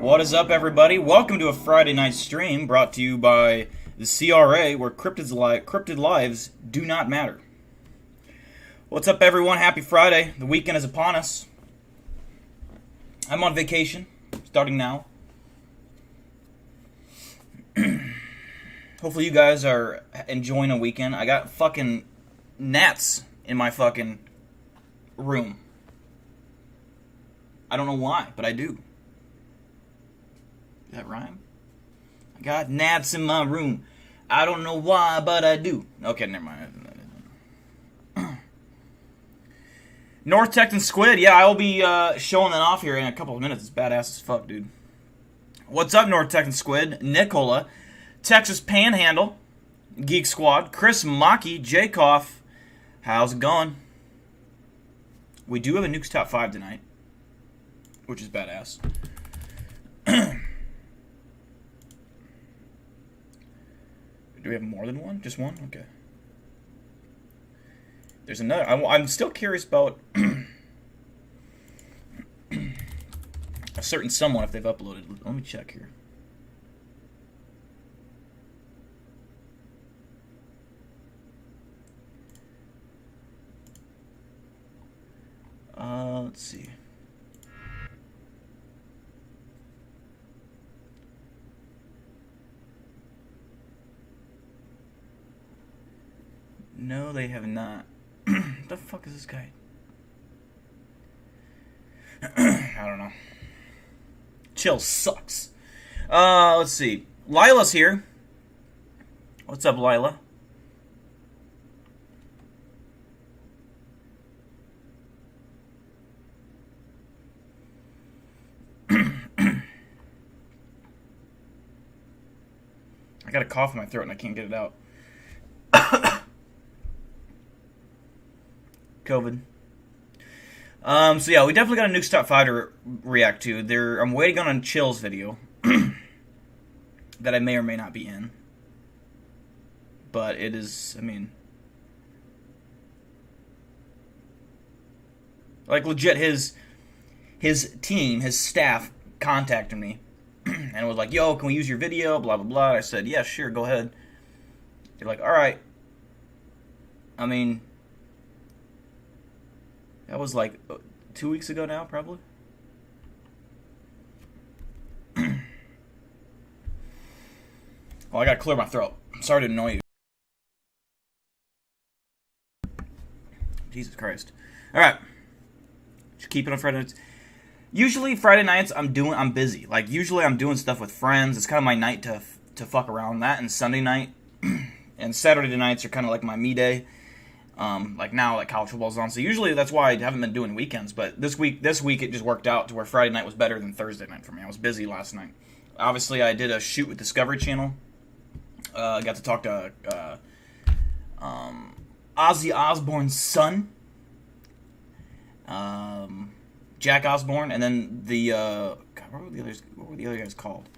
What is up, everybody? Welcome to a Friday night stream brought to you by the CRA, where cryptid lives do not matter. What's up, everyone? Happy Friday. The weekend is upon us. I'm on vacation, starting now. Hopefully you guys are enjoying a weekend. I got fucking gnats in my fucking room. I don't know why, but I do. Does that rhyme? I got gnats in my room. I don't know why, but I do. Okay, never mind. North Texan Squid. Yeah, I will be showing that off here in a couple of minutes. It's badass as fuck, dude. What's up, North Texan Squid? Nicola. Texas Panhandle. Geek Squad. Chris Maki. Jacoff. How's it going? We do have a Nukes Top 5 tonight, which is badass. Do we have more than one? Just one? Okay. There's another. I'm still curious about a certain someone, if they've uploaded. Let me check here. Let's see. No, they have not. The fuck is this guy? I don't know. Chill sucks. Let's see. Lila's here. What's up, Lila? I got a cough in my throat and I can't get it out. COVID. So yeah, we definitely got a Nukes Top 5 to react to. I'm waiting on a Chills video. that I may or may not be in. But it is, I mean, like legit his team, his staff contacted me and was like, yo, can we use your video, blah, blah, blah. I said, yeah, sure, go ahead. They're like, all right. I mean, that was like 2 weeks ago now, probably. Oh, I gotta clear my throat. I'm sorry to annoy you. Jesus Christ. All right. Just keep it on Friday nights. Usually Friday nights I'm busy. Like usually I'm doing stuff with friends. It's kind of my night to fuck around. That and Sunday night and Saturday nights are kind of like my me day. Like now, like college football's on, so usually that's why I haven't been doing weekends. But this week it just worked out to where Friday night was better than Thursday night for me. I was busy last night. Obviously, I did a shoot with Discovery Channel. I got to talk to Ozzy Osbourne's son, Jack Osbourne, and then the God, what were the other guys called?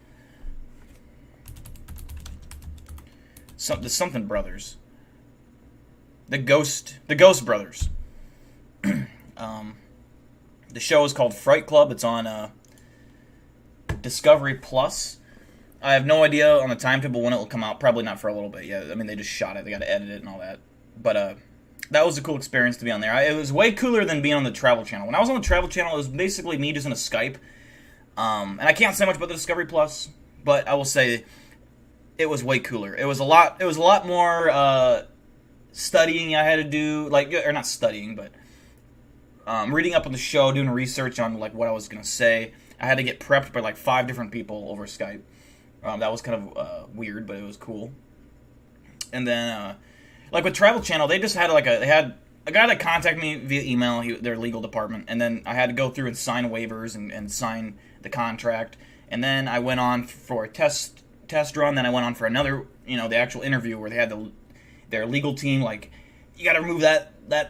The something brothers. The Ghost Brothers. The show is called Fright Club. It's on Discovery Plus. I have no idea on the timetable when it will come out. Probably not for a little bit yet. I mean, they just shot it. They got to edit it and all that. But that was a cool experience to be on there. It was way cooler than being on the Travel Channel. When I was on the Travel Channel, it was basically me just in a Skype. And I can't say much about the Discovery Plus, but I will say it was way cooler. It was a lot more studying I had to do, or not studying, but reading up on the show, doing research on like what I was gonna say. I had to get prepped by like 5 different people over Skype. That was kind of weird, but it was cool. And then, like with Travel Channel, they just had they had a guy that contacted me via email, their legal department, and then I had to go through and sign waivers and sign the contract. And then I went on for a test run. Then I went on for another, the actual interview where they had their legal team, like, you got to remove that. I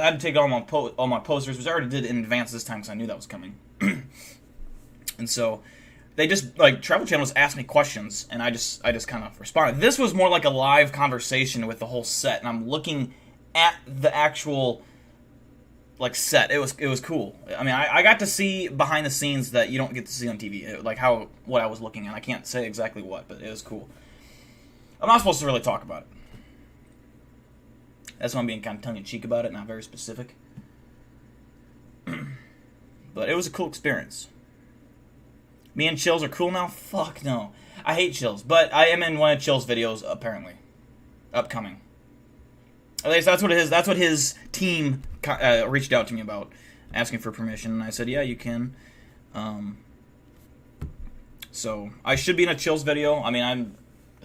had to take all my posters, which I already did in advance this time because I knew that was coming. And so they just, like, Travel Channel just asked me questions, and I just kind of responded. This was more like a live conversation with the whole set, and I'm looking at the actual, like, set. It was cool. I mean, I got to see behind the scenes that you don't get to see on TV, like what I was looking at. I can't say exactly what, but it was cool. I'm not supposed to really talk about it. That's why I'm being kind of tongue-in-cheek about it, not very specific. But it was a cool experience. Me and Chills are cool now? Fuck no. I hate Chills, but I am in one of Chills' videos, apparently. Upcoming. At least that's what it is. That's what his team reached out to me about, asking for permission, and I said, yeah, you can. So, I should be in a Chills video. I mean,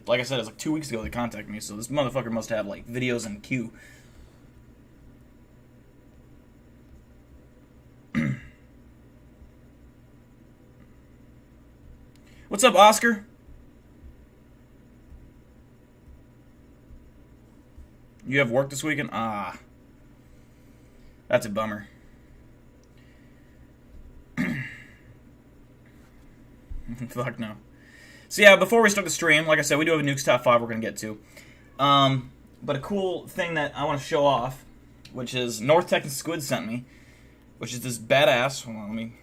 like I said, it was like 2 weeks ago they contacted me, so this motherfucker must have, like, videos in queue. What's up, Oscar? You have work this weekend? Ah. That's a bummer. Fuck no. So yeah, before we start the stream, like I said, we do have a Nukes Top 5 we're going to get to. But a cool thing that I want to show off, which is North Texas Squid sent me, which is this badass, hold on, let me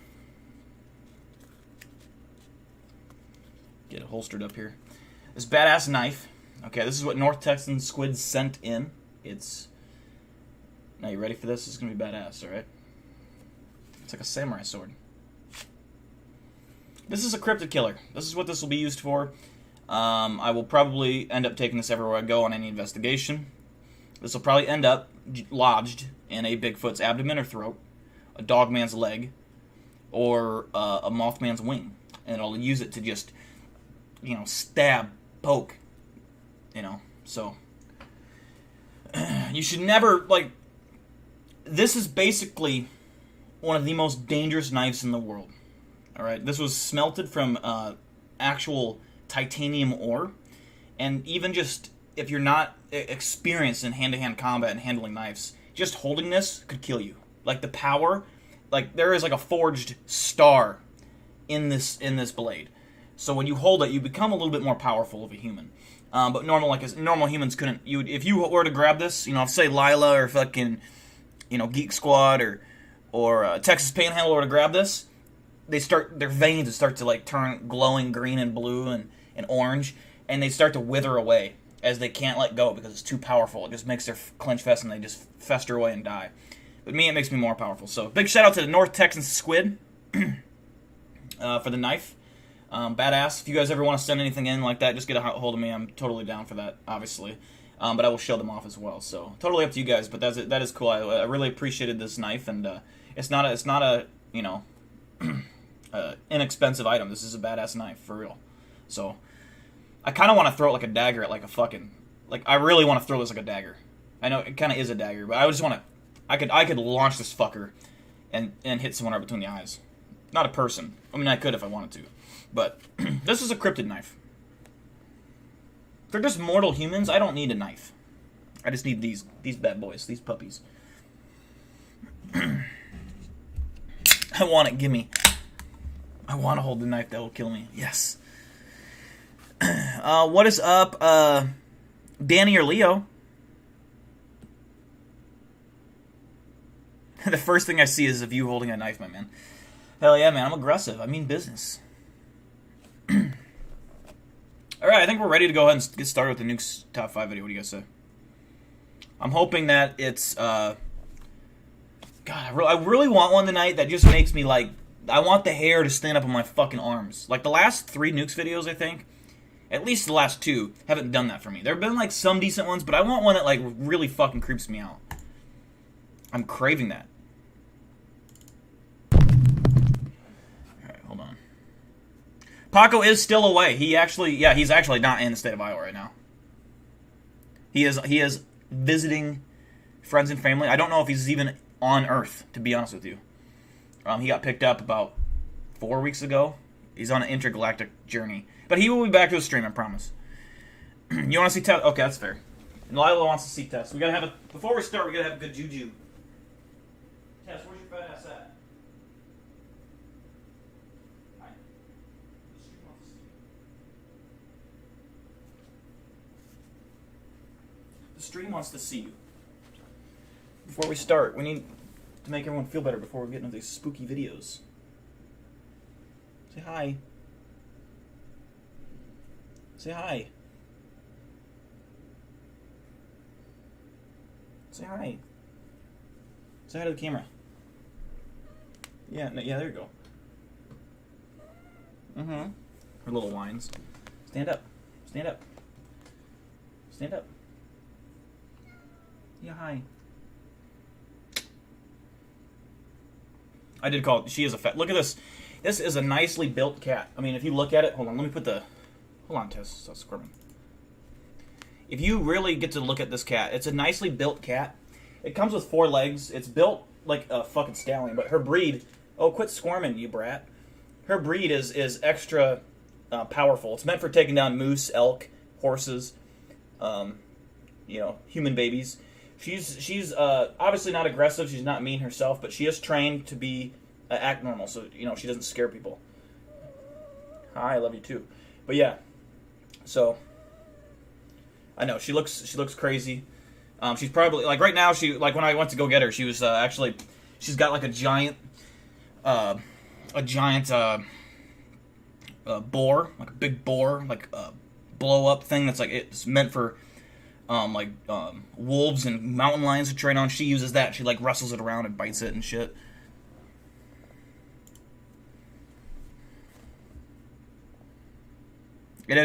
get it holstered up here. This badass knife. Okay, this is what North Texan Squid sent in. Now you ready for this? It's going to be badass, alright? It's like a samurai sword. This is a cryptid killer. This is what this will be used for. I will probably end up taking this everywhere I go on any investigation. This will probably end up lodged in a Bigfoot's abdomen or throat, a dogman's leg, or a mothman's wing. And I'll use it to just, stab, poke, so. You should never, this is basically one of the most dangerous knives in the world. Alright, this was smelted from actual titanium ore, and even just, if you're not experienced in hand-to-hand combat and handling knives, just holding this could kill you. Like, the power, there is, a forged star in this blade. So when you hold it, you become a little bit more powerful of a human. But normal humans couldn't. If you were to grab this, say Lila or fucking, Geek Squad or Texas Panhandle were to grab this, their veins would start to like turn glowing green and blue and orange, and they start to wither away as they can't let go because it's too powerful. It just makes their clench fest and they just fester away and die. But me, it makes me more powerful. So big shout out to the North Texan Squid for the knife. Badass. If you guys ever want to send anything in like that, just get a hold of me. I'm totally down for that, obviously. But I will show them off as well. So totally up to you guys. But that is cool. I really appreciated this knife, and it's not a inexpensive item. This is a badass knife for real. So I kind of want to throw it like a dagger at like a fucking I really want to throw this like a dagger. I know it kind of is a dagger, but I just want to. I could launch this fucker and hit someone right between the eyes. Not a person. I mean, I could if I wanted to. But this is a cryptid knife. If they're just mortal humans, I don't need a knife. I just need these bad boys, these puppies. I want it, gimme. I want to hold the knife that will kill me. Yes. What is up, Danny or Leo? The first thing I see is of you holding a knife, my man. Hell yeah, man. I'm aggressive. I mean business. Alright, I think we're ready to go ahead and get started with the Nukes Top 5 video. What do you guys say? I'm hoping that it's, God, I really want one tonight that just makes me, like, I want the hair to stand up on my fucking arms. Like, the last 3 Nukes videos, I think, at least the last 2, haven't done that for me. There have been, like, some decent ones, but I want one that, like, really fucking creeps me out. I'm craving that. Paco is still away. He's actually not in the state of Iowa right now. He is visiting friends and family. I don't know if he's even on Earth, to be honest with you. He got picked up about 4 weeks ago. He's on an intergalactic journey. But he will be back to the stream, I promise. You want to see Tess? Okay, that's fair. And Lila wants to see Tess. We gotta have before we start, we gotta have good juju. Tess, where's your fat ass at? The stream wants to see you. Before we start, we need to make everyone feel better before we get into these spooky videos. Say hi. Say hi. Say hi. Say hi to the camera. Yeah, no, yeah, there you go. Mm-hmm. Her little whines. Stand up. Stand up. Stand up. Yeah, hi. I did call it. She is a fat. Look at this. This is a nicely built cat. I mean, if you look at it, hold on. Let me put the. Hold on, Tess. Stop squirming. If you really get to look at this cat, it's a nicely built cat. It comes with 4 legs. It's built like a fucking stallion, but her breed. Oh, quit squirming, you brat. Her breed is extra powerful. It's meant for taking down moose, elk, horses, human babies. She's obviously not aggressive. She's not mean herself, but she is trained to be act normal, so she doesn't scare people. Hi, I love you too. But yeah, so I know she looks crazy. She's probably like right now. When I went to go get her, she was she's got like a giant boar, like a big boar, like a blow up thing that's like it's meant for. Wolves and mountain lions to train on. She uses that. She, wrestles it around and bites it and shit.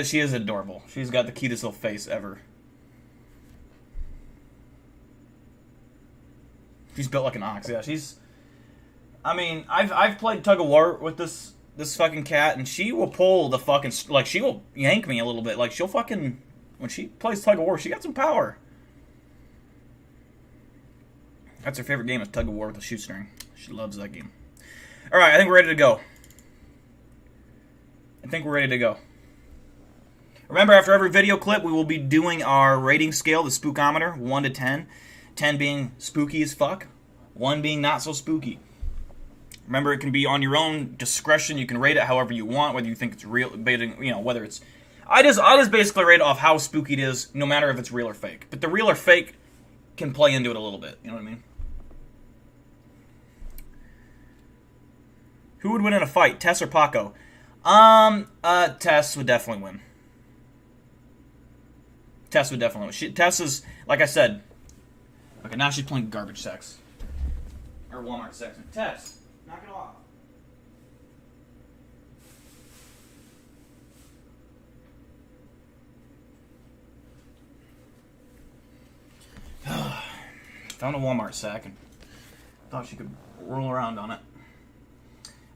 She is adorable. She's got the cutest little face ever. She's built like an ox. Yeah, I've played tug of war with this fucking cat, and she will pull the fucking, she will yank me a little bit. She'll fucking... When she plays tug of war, she got some power. That's her favorite game, is tug of war with a shoestring. She loves that game. Alright, I think we're ready to go. Remember, after every video clip, we will be doing our rating scale, the spookometer, 1 to 10. 10 being spooky as fuck, 1 being not so spooky. Remember, it can be on your own discretion. You can rate it however you want, whether you think it's real, whether it's... I just basically rate it off how spooky it is, no matter if it's real or fake. But the real or fake can play into it a little bit, you know what I mean? Who would win in a fight, Tess or Paco? Tess would definitely win. Tess would definitely win. Tess is, like I said... Okay, now she's playing garbage sex. Or Walmart sex. Tess! Knock it off. Found a Walmart sack and thought she could roll around on it.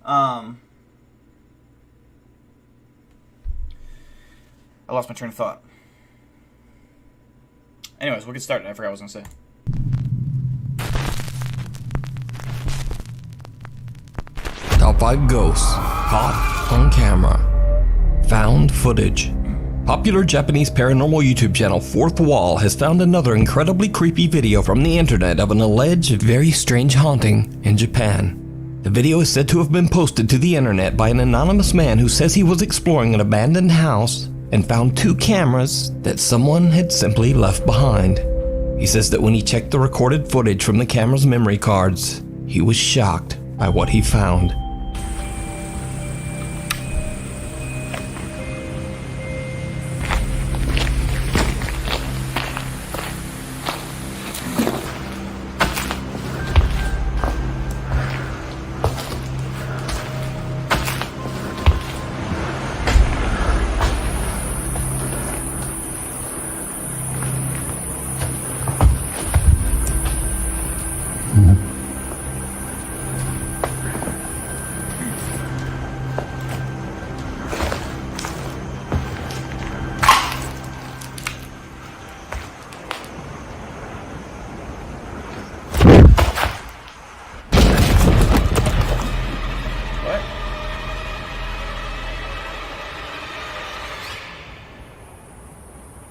I lost my train of thought. Anyways, we'll get started. I forgot what I was going to say. Top 5 ghosts caught on camera. Found footage. Popular Japanese paranormal YouTube channel Fourth Wall has found another incredibly creepy video from the internet of an alleged very strange haunting in Japan. The video is said to have been posted to the internet by an anonymous man who says he was exploring an abandoned house and found 2 cameras that someone had simply left behind. He says that when he checked the recorded footage from the camera's memory cards, he was shocked by what he found.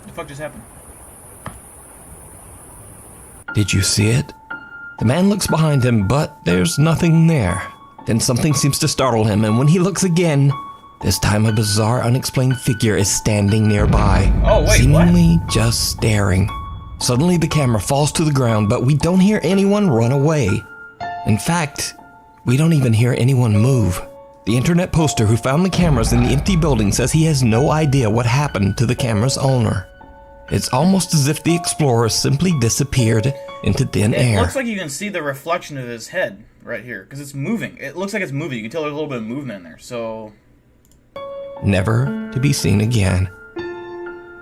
What the fuck just happened? Did you see it? The man looks behind him, but there's nothing there. Then something seems to startle him, and when he looks again, this time a bizarre, unexplained figure is standing nearby. Oh, wait, seemingly just staring. Suddenly the camera falls to the ground, but we don't hear anyone run away. In fact, we don't even hear anyone move. The internet poster who found the cameras in the empty building says he has no idea what happened to the camera's owner. It's almost as if the explorer simply disappeared into thin air. It looks like you can see the reflection of his head right here, because it's moving. It looks like it's moving. You can tell there's a little bit of movement in there, so... Never to be seen again.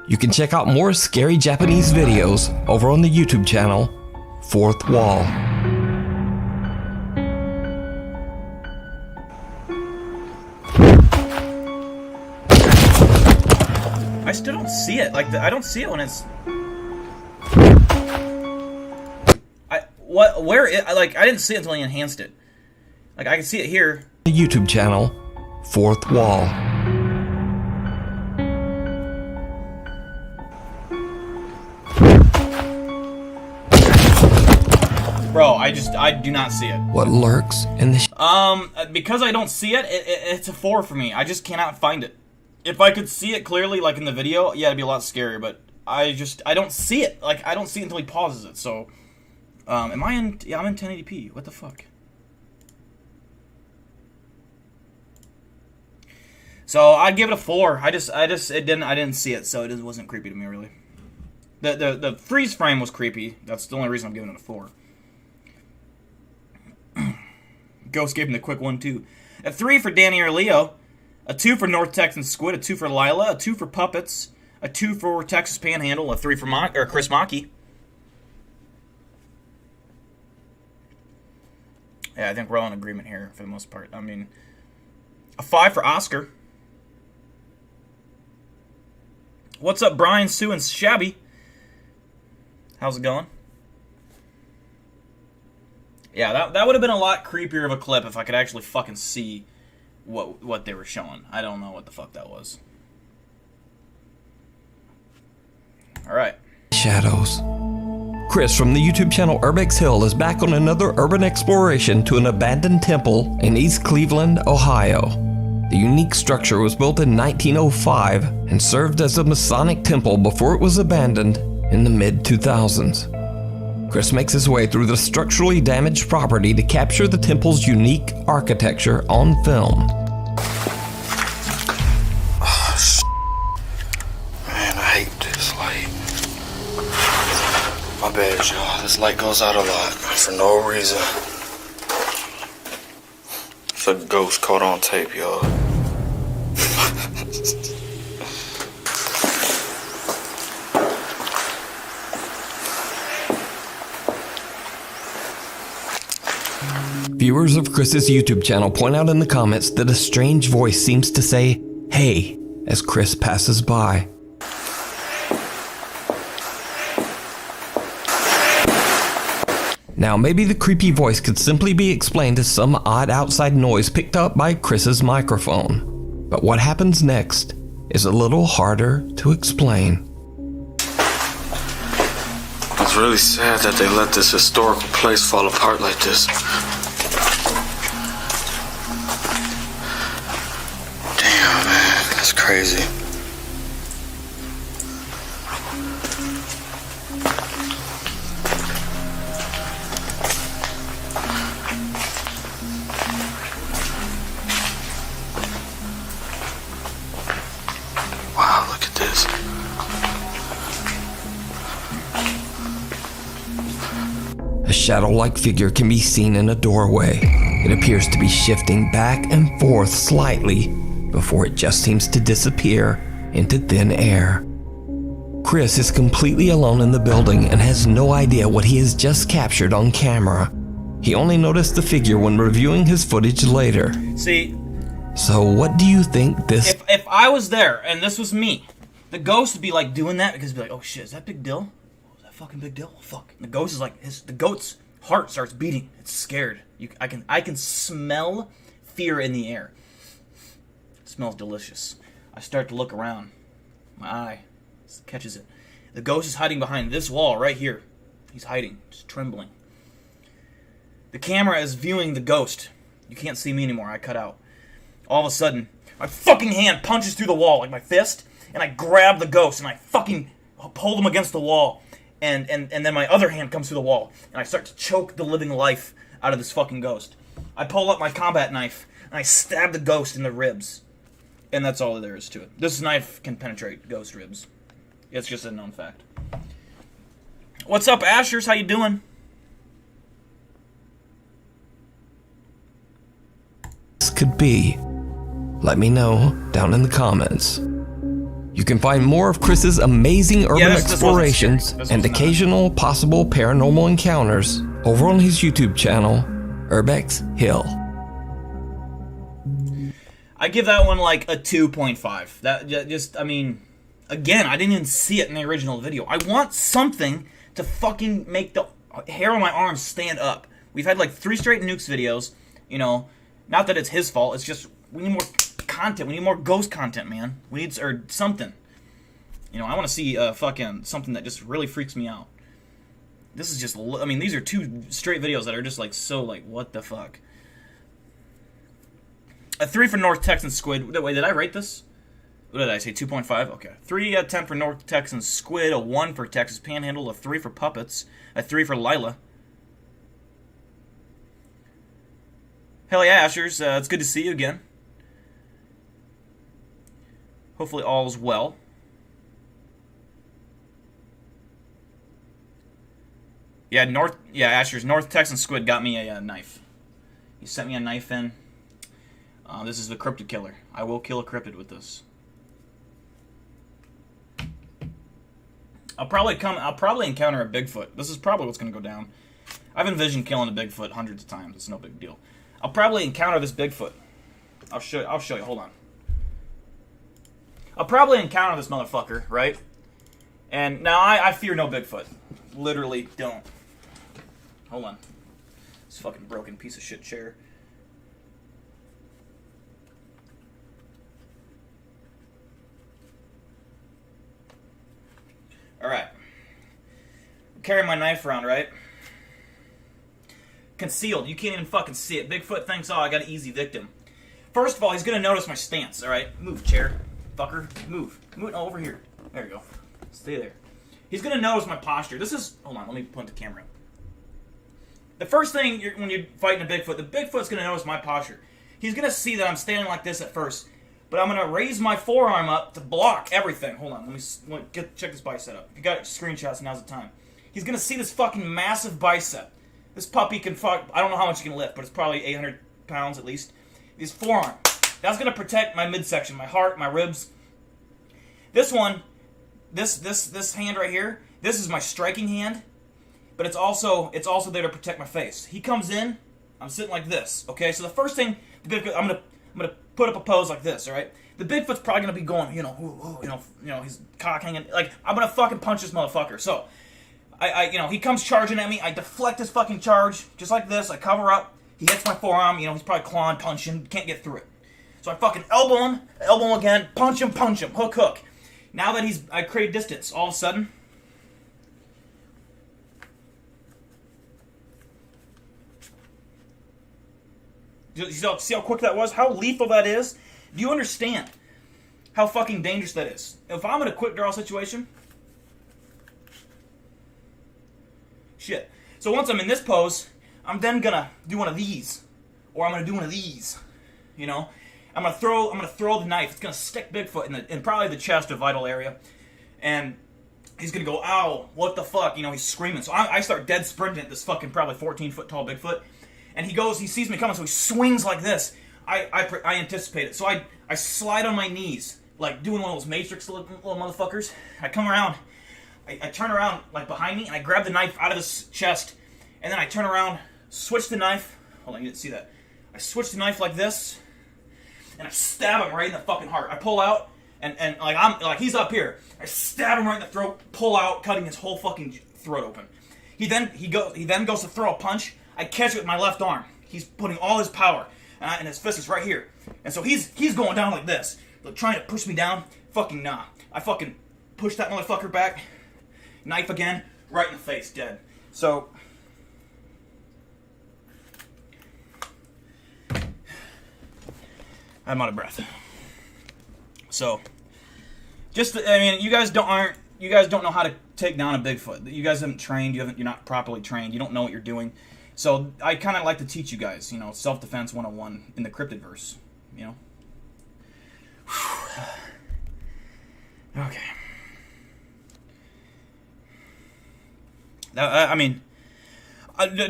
You can check out more scary Japanese videos over on the YouTube channel, Fourth Wall. I still don't see it. Like, I don't see it when it's... I didn't see it until he enhanced it. Like, I can see it here. The YouTube channel, Fourth Wall. Bro, I do not see it. What lurks in the... Because I don't see it, it's a 4 for me. I just cannot find it. If I could see it clearly, like in the video, yeah, it'd be a lot scarier, but I don't see it. Like, I don't see it until he pauses it, so... am I in... Yeah, I'm in 1080p. What the fuck? So, I'd give it a 4. I didn't see it, so it wasn't creepy to me, really. The freeze frame was creepy. That's the only reason I'm giving it a 4. Ghost gave him the quick 1, too. A 3 for Danny or Leo. A 2 for North Texan Squid. A 2 for Lila. A 2 for Puppets. A 2 for Texas Panhandle. A 3 for Chris Maki. Yeah, I think we're all in agreement here for the most part. I mean, a 5 for Oscar. What's up, Brian, Sue, and Shabby? How's it going? Yeah, that would have been a lot creepier of a clip if I could actually fucking see what they were showing. I don't know what the fuck that was. Alright. Shadows. Chris from the YouTube channel Urbex Hill is back on another urban exploration to an abandoned temple in East Cleveland, Ohio. The unique structure was built in 1905 and served as a Masonic temple before it was abandoned in the mid-2000s. Chris makes his way through the structurally damaged property to capture the temple's unique architecture on film. Man, I hate this light. My bad, y'all. This light goes out a lot for no reason. It's a ghost caught on tape, y'all. Viewers of Chris's YouTube channel point out in the comments that a strange voice seems to say, "Hey," as Chris passes by. Now, maybe the creepy voice could simply be explained as some odd outside noise picked up by Chris's microphone. But what happens next is a little harder to explain. It's really sad that they let this historical place fall apart like this. Damn, man, that's crazy. Wow, look at this. A shadow-like figure can be seen in a doorway. It appears to be shifting back and forth slightly before it just seems to disappear into thin air. Chris is completely alone in the building and has no idea what he has just captured on camera. He only noticed the figure when reviewing his footage later. See, so what do you think this... if I was there and this was me, the ghost would be like doing that because it'd be like, oh shit, is that BigDill? Oh, is that fucking BigDill? Oh, fuck. And the ghost is like, the goat's heart starts beating. It's scared. I can smell fear in the air. It smells delicious. I start to look around. My eye catches it. The ghost is hiding behind this wall right here. He's hiding, just trembling. The camera is viewing the ghost. You can't see me anymore. I cut out. All of a sudden, my fucking hand punches through the wall, like my fist, and I grab the ghost, and I fucking hold him against the wall, and then my other hand comes through the wall, and I start to choke the living life out of this fucking ghost. I pull up my combat knife, and I stab the ghost in the ribs. And that's all there is to it. This knife can penetrate ghost ribs. It's just a known fact. What's up, Ashers? How you doing? This could be. Let me know down in the comments. You can find more of Chris's amazing urban explorations and occasional possible paranormal encounters over on his YouTube channel, Urbex Hill. I give that one like a 2.5. That just, I mean, again, I didn't even see it in the original video. I want something to fucking make the hair on my arms stand up. We've had like 3 straight Nukes videos, you know, not that it's his fault, it's just, we need more content, we need more ghost content, man. We need, or something. You know, I want to see fucking something that just really freaks me out. This is just, I mean, these are 2 straight videos that are just like, so like, what the fuck? A 3 for North Texan Squid. Wait, did I rate this? What did I say? 2.5? Okay. 3 out of 10 for North Texan Squid. A 1 for Texas Panhandle. A 3 for Puppets. A 3 for Lila. Hell yeah, Ashers. It's good to see you again. Hopefully all's well. Yeah, Ashers. North Texan Squid got me a knife. He sent me a knife in. This is the Cryptid killer. I will kill a cryptid with this. I'll probably encounter a Bigfoot. This is probably what's gonna go down. I've envisioned killing a Bigfoot hundreds of times. It's no big deal. I'll probably encounter this Bigfoot. I'll show you. Hold on. I'll probably encounter this motherfucker, right? And now I fear no Bigfoot. Literally don't. Hold on. This fucking broken piece of shit chair. Alright. carrying my knife around, right? Concealed. You can't even fucking see it. Bigfoot thinks, oh, I got an easy victim. First of all, he's gonna notice my stance, alright? Move, chair. Fucker. Move. Move over here. There you go. Stay there. He's gonna notice my posture. This is... Hold on, let me point the camera up. The first thing when you're fighting a Bigfoot, the Bigfoot's gonna notice my posture. He's gonna see that I'm standing like this at first, but I'm gonna raise my forearm up to block everything. Hold on, let me check this bicep up. If you got screenshots, now's the time. He's gonna see this fucking massive bicep. This puppy can fuck... I don't know how much he can lift, but it's probably 800 pounds at least. His forearm. That's gonna protect my midsection, my heart, my ribs. This one, this hand right here, this is my striking hand, but it's also there to protect my face. He comes in, I'm sitting like this, okay? So the first thing, I'm gonna put up a pose like this, all right? The Bigfoot's probably gonna be going, his cock hanging, like I'm gonna fucking punch this motherfucker. So, he comes charging at me. I deflect his fucking charge just like this. I cover up. He hits my forearm. He's probably clawing, punching, can't get through it. So I fucking elbow him again, punch him, hook. Now that I create distance, all of a sudden, see how quick that was? How lethal that is? Do you understand how fucking dangerous that is? If I'm in a quick draw situation, shit. So once I'm in this pose, I'm then gonna do one of these, or I'm gonna do one of these. I'm gonna throw the knife. It's gonna stick Bigfoot in probably the chest or vital area, and he's gonna go, ow, what the fuck? He's screaming. So I start dead sprinting at this fucking probably 14-foot tall Bigfoot, and he sees me coming, so he swings like this. I anticipate it, so I slide on my knees, like doing one of those Matrix little motherfuckers. I come around, I turn around like behind me, and I grab the knife out of his chest, and then I turn around, switch the knife. Hold on, you didn't see that. I switch the knife like this, and I stab him right in the fucking heart. I pull out, and like he's up here. I stab him right in the throat, pull out, cutting his whole fucking throat open. He then goes to throw a punch. I catch it with my left arm. He's putting all his power, and his fist is right here. And so he's going down like this, like trying to push me down. Fucking nah. I fucking push that motherfucker back. Knife again, right in the face, dead. So I'm out of breath. So, you guys don't know how to take down a Bigfoot. You guys haven't trained. You're not properly trained. You don't know what you're doing. So I kind of like to teach you guys, self-defense 101 in the Cryptid verse. Okay.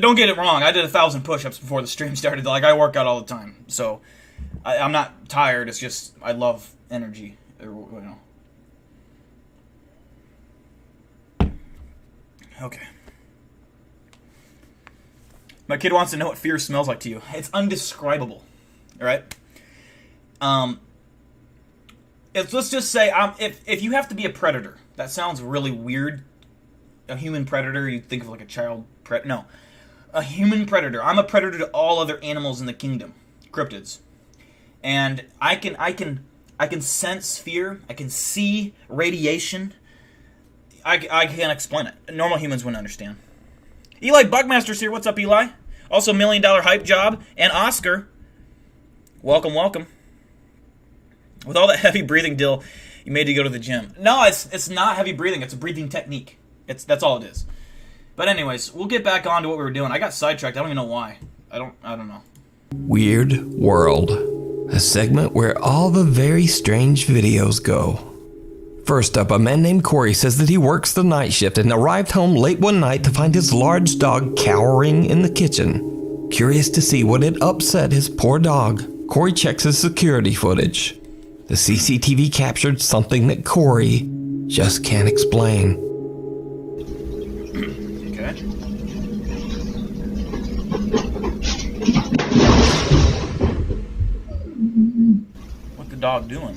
Don't get it wrong. I did 1,000 push-ups before the stream started. Like, I work out all the time, so I'm not tired. It's just I love energy. Okay. My kid wants to know what fear smells like to you. It's undescribable. All right. Let's just say if you have to be a predator, that sounds really weird. A human predator, you think of like a child predator. No, a human predator. I'm a predator to all other animals in the kingdom, cryptids, and I can sense fear. I can see radiation. I can't explain it. Normal humans wouldn't understand. Eli Bugmaster's here. What's up, Eli? Also, $1 Million Hype Job and Oscar. Welcome. With all that heavy breathing, Dill, you made to go to the gym. No, it's not heavy breathing. It's a breathing technique. That's all it is. But anyways, we'll get back on to what we were doing. I got sidetracked. I don't even know why. I don't know. Weird World, a segment where all the very strange videos go. First up, a man named Corey says that he works the night shift and arrived home late one night to find his large dog cowering in the kitchen. Curious to see what had upset his poor dog, Corey checks his security footage. The CCTV captured something that Corey just can't explain. Okay. What's the dog doing?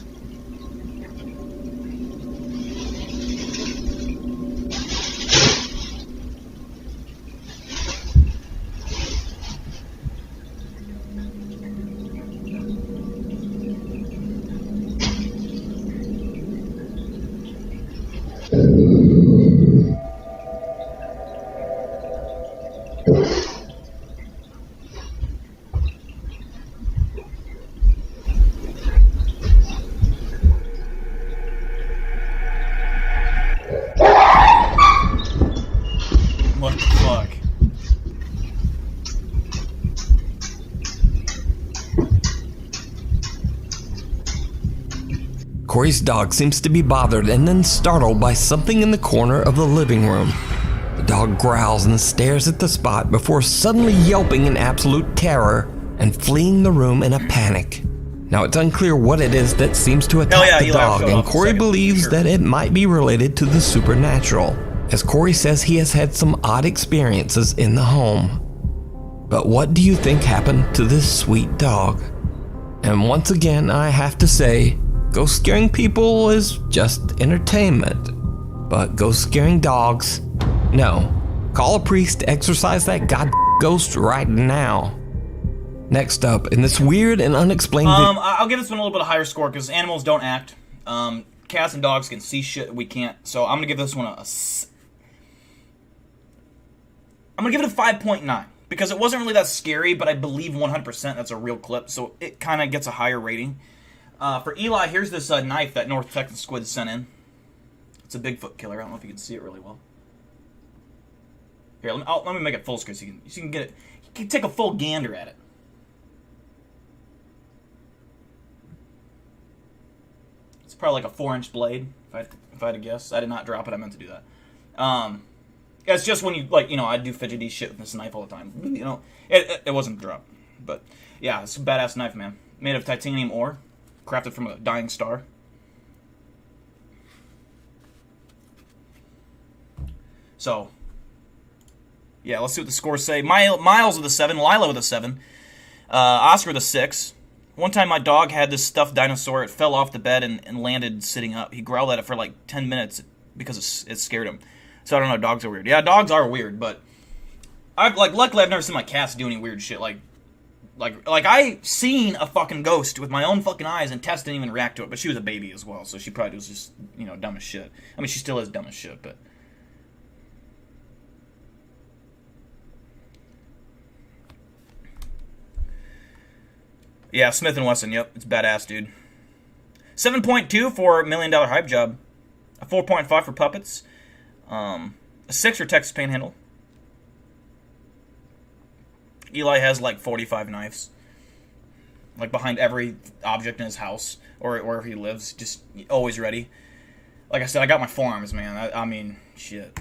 Corey's dog seems to be bothered and then startled by something in the corner of the living room. The dog growls and stares at the spot before suddenly yelping in absolute terror and fleeing the room in a panic. Now, it's unclear what it is that seems to attack the dog, and Corey believes that it might be related to the supernatural, as Corey says he has had some odd experiences in the home. But what do you think happened to this sweet dog? And once again, I have to say, ghost scaring people is just entertainment. But ghost scaring dogs, no. Call a priest to exorcise that ghost right now. Next up, in this weird and unexplained I'll give this one a little bit of higher score because animals don't act. Cats and dogs can see shit we can't. So I'm gonna give this one I'm gonna give it a 5.9 because it wasn't really that scary, but I believe 100% that's a real clip, so it kind of gets a higher rating. For Eli, here's this knife that North Texas Squid sent in. It's a Bigfoot killer. I don't know if you can see it really well. Here, let me make it full screen so you can get it. You can take a full gander at it. Probably like a 4-inch blade, if I had to guess. I did not drop it. I meant to do that. It's just when you, like, you know, I do fidgety shit with this knife all the time. You know, it wasn't dropped. But, yeah, it's a badass knife, man. Made of titanium ore. Crafted from a dying star. So, yeah, let's see what the scores say. Miles with a 7. Lila with a 7. Oscar with a 6. One time my dog had this stuffed dinosaur. It fell off the bed and landed sitting up. He growled at it for like 10 minutes because it scared him. So I don't know, dogs are weird. Yeah, dogs are weird, but luckily I've never seen my cats do any weird shit. Like I seen a fucking ghost with my own fucking eyes, and Tess didn't even react to it, but she was a baby as well, so she probably was just, you know, dumb as shit. I mean, she still is dumb as shit, but... Yeah, Smith & Wesson, yep. It's badass, dude. 7.2 for $1 Million Hype Job. A 4.5 for Puppets. A 6 for Texas Panhandle. Eli has like 45 knives. Like behind every object in his house. Or wherever he lives. Just always ready. Like I said, I got my forearms, man. I mean, shit.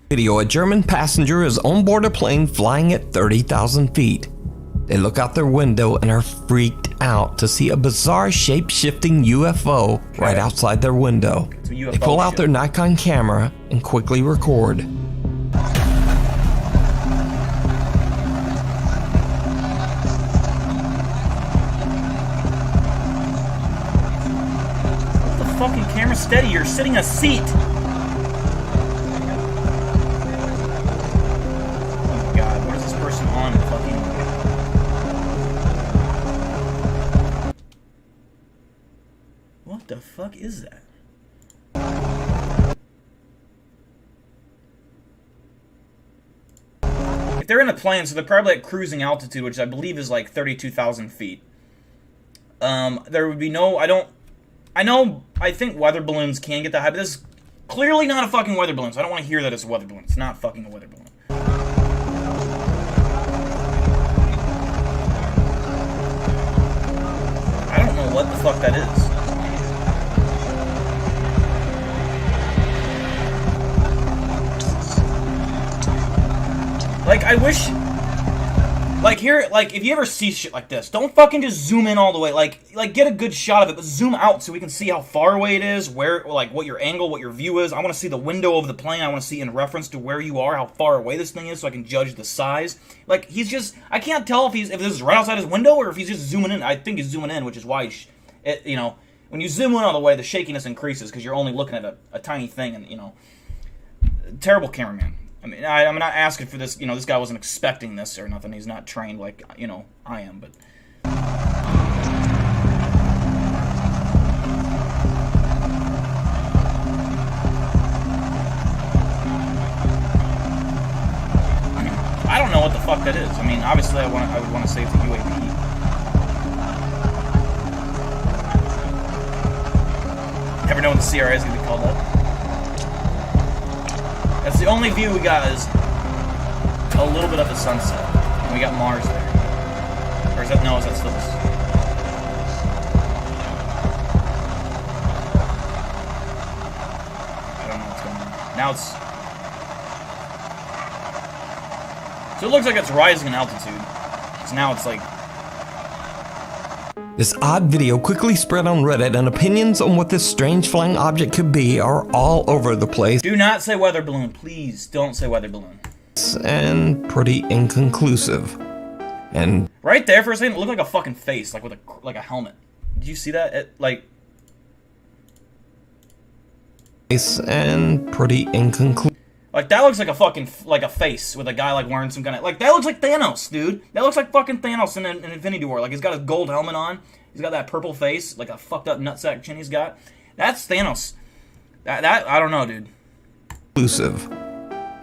Video, a German passenger is on board a plane flying at 30,000 feet. They look out their window and are freaked out to see a bizarre shape-shifting UFO right outside their window. They pull out their Nikon camera and quickly record. Hold the fucking camera steady, you're sitting a seat. Oh my god, what is this person on fucking... What the fuck is that? If they're in a plane, so they're probably at cruising altitude, which I believe is like 32,000 feet. There would be no... I think weather balloons can get that high, but this is clearly not a fucking weather balloon, so I don't want to hear that it's a weather balloon. It's not fucking a weather balloon. I don't know what the fuck that is. Like, I wish... Like, here, like, if you ever see shit like this, don't fucking just zoom in all the way. Like, get a good shot of it, but zoom out so we can see how far away it is, where, like, what your angle, what your view is. I want to see the window of the plane. I want to see in reference to where you are, how far away this thing is, so I can judge the size. Like, he's just... I can't tell if this is right outside his window or if he's just zooming in. I think he's zooming in, which is why, you know, when you zoom in all the way, the shakiness increases because you're only looking at a tiny thing, and, you know... Terrible cameraman. I mean, I'm not asking for this, you know, this guy wasn't expecting this or nothing. He's not trained like, you know, I am, but... I don't know what the fuck that is. I mean, obviously I would want to say it's a UAP. Never know when the CRA is going to be called up. That's the only view we got is a little bit of the sunset. And we got Mars there. Or is that, no, is that still this? Now it's... So it looks like it's rising in altitude. So now it's like... This odd video quickly spread on Reddit, and opinions on what this strange flying object could be are all over the place. Do not say weather balloon. Please don't say weather balloon. And pretty inconclusive. And right there for a second, it looked like a fucking face, like with a helmet. Did you see that? And pretty inconclusive. Like, that looks like a fucking, like a face with a guy, like, wearing some kind of, like, that looks like Thanos, dude. That looks like fucking Thanos in Infinity War. Like, he's got his gold helmet on. He's got that purple face, like a fucked up nutsack chin he's got. That's Thanos. That I don't know, dude. Exclusive.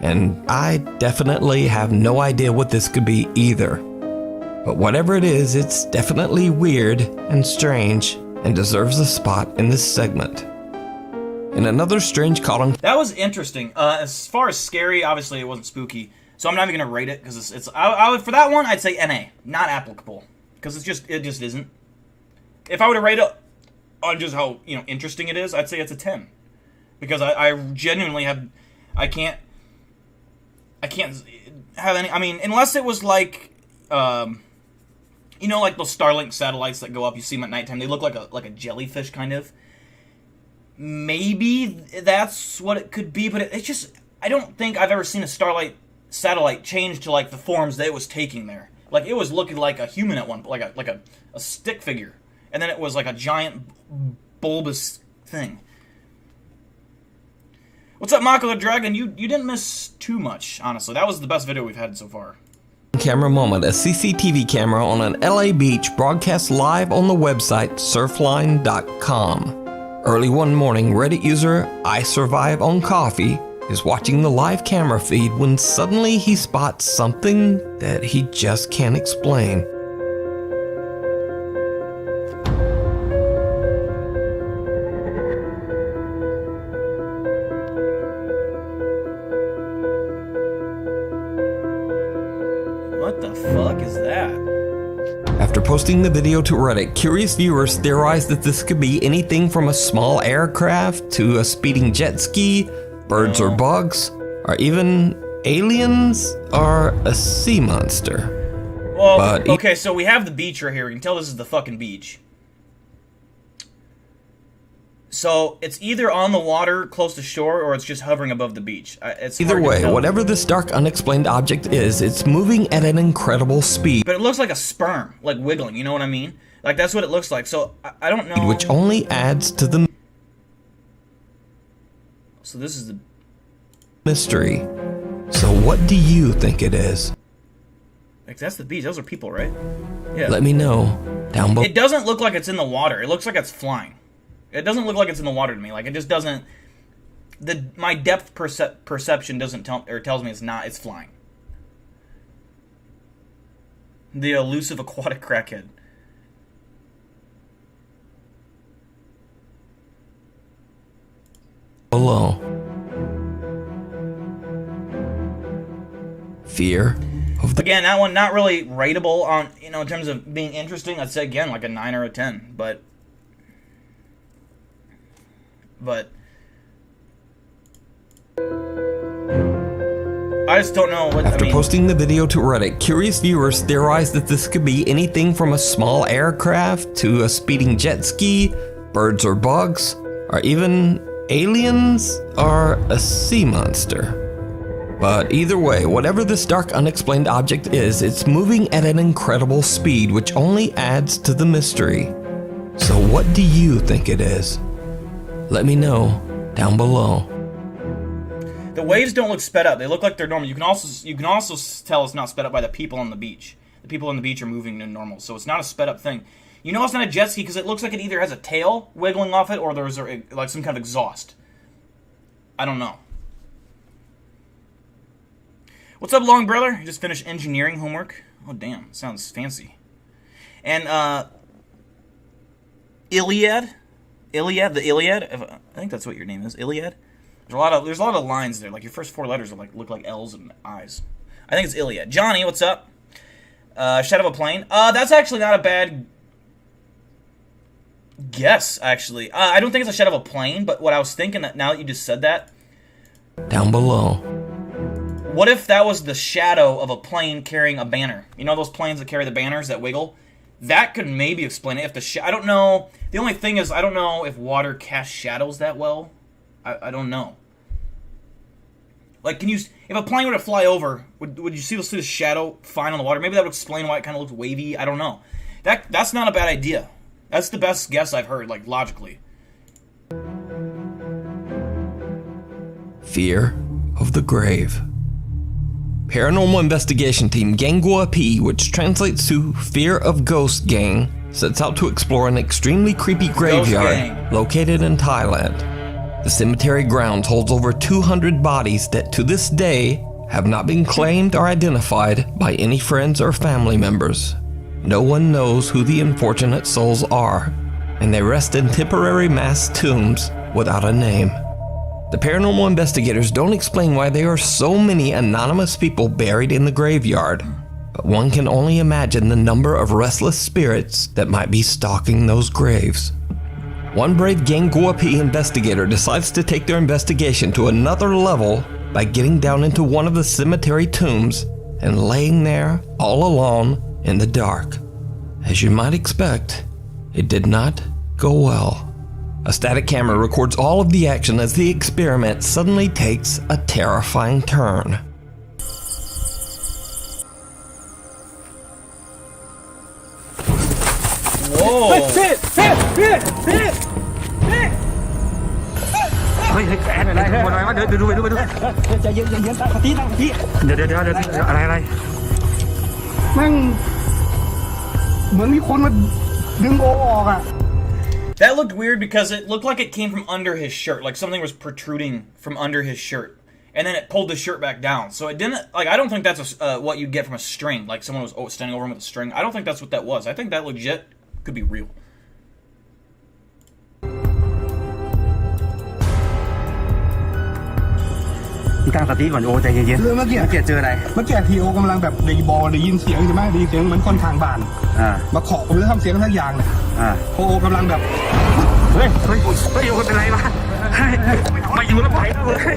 And I definitely have no idea what this could be either. But whatever it is, it's definitely weird and strange and deserves a spot in this segment. And another strange caught on... That was interesting. As far as scary, obviously it wasn't spooky, so I'm not even gonna rate it because it's I would, for that one I'd say NA, not applicable, because it just isn't. If I were to rate it on just how interesting it is, I'd say it's a 10, because I genuinely I can't have any. I mean, unless it was like like those Starlink satellites that go up, you see them at nighttime. They look like a jellyfish kind of. Maybe that's what it could be, but it's just, I don't think I've ever seen a Starlight satellite change to like the forms that it was taking there. Like, it was looking like a human at one, like a stick figure, and then it was like a giant bulbous thing. What's up, Mako the Dragon? You didn't miss too much, honestly. That was the best video we've had so far. Camera moment, a CCTV camera on an LA beach broadcast live on the website surfline.com. Early one morning, Reddit user I Survive on Coffee is watching the live camera feed when suddenly he spots something that he just can't explain. What the fuck is that? After posting the video to Reddit, curious viewers theorized that this could be anything from a small aircraft to a speeding jet ski, birds or bugs, or even aliens or a sea monster. Well, okay, so we have the beach right here. We can tell this is the fucking beach. So it's either on the water close to shore, or it's just hovering above the beach. Either way, whatever this dark unexplained object is, it's moving at an incredible speed. But it looks like a sperm, like wiggling, you know what I mean? Like, that's what it looks like, so I don't know. Which only adds to the So this is the mystery. So what do you think it is? Like, that's the beach. Those are people, right? Yeah. Let me know down below. It doesn't look like it's in the water. It looks like it's flying. It doesn't look like it's in the water to me. Like, it just doesn't... My depth perception doesn't tells me it's not. It's flying. The elusive aquatic crackhead. Below. Fear of the... Again, that one not really rateable on, in terms of being interesting. I'd say, again, like a 9 or a 10. But I just don't know what... After posting the video to Reddit, curious viewers theorized that this could be anything from a small aircraft to a speeding jet ski, birds or bugs, or even aliens or a sea monster. But either way, whatever this dark unexplained object is, it's moving at an incredible speed, which only adds to the mystery. So what do you think it is? Let me know down below. The waves don't look sped up. They look like they're normal. You can also tell it's not sped up by the people on the beach. The people on the beach are moving to normal, so it's not a sped up thing. You know it's not a jet ski because it looks like it either has a tail wiggling off it or there's like some kind of exhaust. I don't know. What's up, long brother? You just finished engineering homework? Oh, damn. Sounds fancy. And, Iliad? Iliad? The Iliad? I think that's what your name is. Iliad? There's a lot of lines there. Like, your first 4 letters are look like L's and I's. I think it's Iliad. Johnny, what's up? Shed of a plane. That's actually not a bad guess, actually. I don't think it's a shed of a plane, but what I was thinking, that now that you just said that, down below. What if that was the shadow of a plane carrying a banner? You know those planes that carry the banners that wiggle? That could maybe explain it. If I don't know. The only thing is, I don't know if water casts shadows that well. I don't know. Like, if a plane were to fly over, would you see the shadow fine on the water? Maybe that would explain why it kind of looks wavy. I don't know. That's not a bad idea. That's the best guess I've heard, like, logically. Fear of the grave. Paranormal investigation team Gangua P, which translates to Fear of Ghost Gang, sets out to explore an extremely creepy graveyard located in Thailand. The cemetery grounds holds over 200 bodies that to this day have not been claimed or identified by any friends or family members. No one knows who the unfortunate souls are, and they rest in temporary mass tombs without a name. The paranormal investigators don't explain why there are so many anonymous people buried in the graveyard, but one can only imagine the number of restless spirits that might be stalking those graves. One brave Gangua P investigator decides to take their investigation to another level by getting down into one of the cemetery tombs and laying there all alone in the dark. As you might expect, it did not go well. A static camera records all of the action as the experiment suddenly takes a terrifying turn. Whoa! เฮ้ยแอนอะไรอะไรวะเดี๋ยวดูไปดูใจเย็นตั้งสติเดี๋ยวอะไรแม่งเหมือนมีคนมาดึงโอออกอ่ะ That looked weird because it looked like it came from under his shirt, like something was protruding from under his shirt, and then it pulled the shirt back down. So it didn't, like, I don't think that's what you'd get from a string, like someone was standing over him with a string. I don't think that's what that was. I think that legit could be real. ตั้งสติก่อนโอใจเย็นๆเมื่อกี้เจออะไรเมื่อกี้ทีโอกำลังแบบได้ยินเสียงใช่ไหมได้ยินเสียงเหมือนคนทางบ้านมาเคาะผมแล้วทำเสียงทั้งอย่างเนี่ยโอกำลังแบบเฮ้ยโอเป็นไรวะมาอยู่แล้วไปแล้วเลย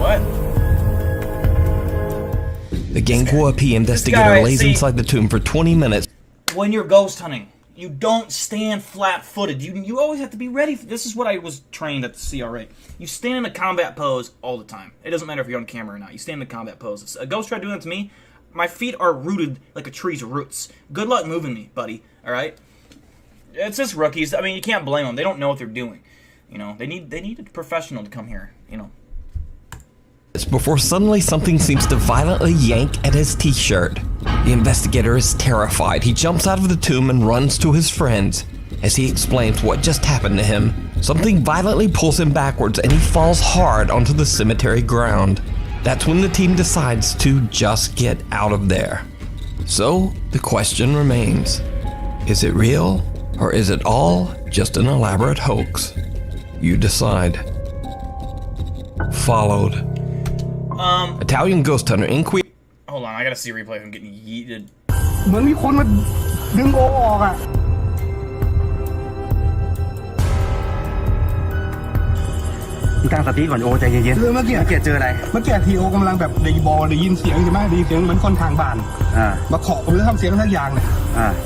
What? The Gangua P investigator lays inside the tomb for 20 minutes. When you're ghost hunting, you don't stand flat-footed. You always have to be ready. This is what I was trained at the CRA. You stand in a combat pose all the time. It doesn't matter if you're on camera or not. You stand in a combat pose. A ghost tried doing that to me. My feet are rooted like a tree's roots. Good luck moving me, buddy. All right? It's just rookies. I mean, you can't blame them. They don't know what they're doing. You know, they need a professional to come here. You know. Before suddenly something seems to violently yank at his t-shirt. The investigator is terrified. He jumps out of the tomb and runs to his friends. As he explains what just happened to him, something violently pulls him backwards and he falls hard onto the cemetery ground. That's when the team decides to just get out of there. So, the question remains, is it real or is it all just an elaborate hoax? You decide. Followed. Italian ghost hunter Inqui. Hold on, I gotta see a replay of him getting yeeted. เหมือนมีคนมาดึงโอออกอ่ะตั้งสติก่อนโอใจเย็นๆเมื่อกี้เจออะไรเมื่อกี้ทีโอกำลังแบบได้ยินเสียงใช่ไหมได้ยินเสียงเหมือนคนทางบ้านมาเคาะผมแล้วทำเสียงทั้งอย่างเนี่ย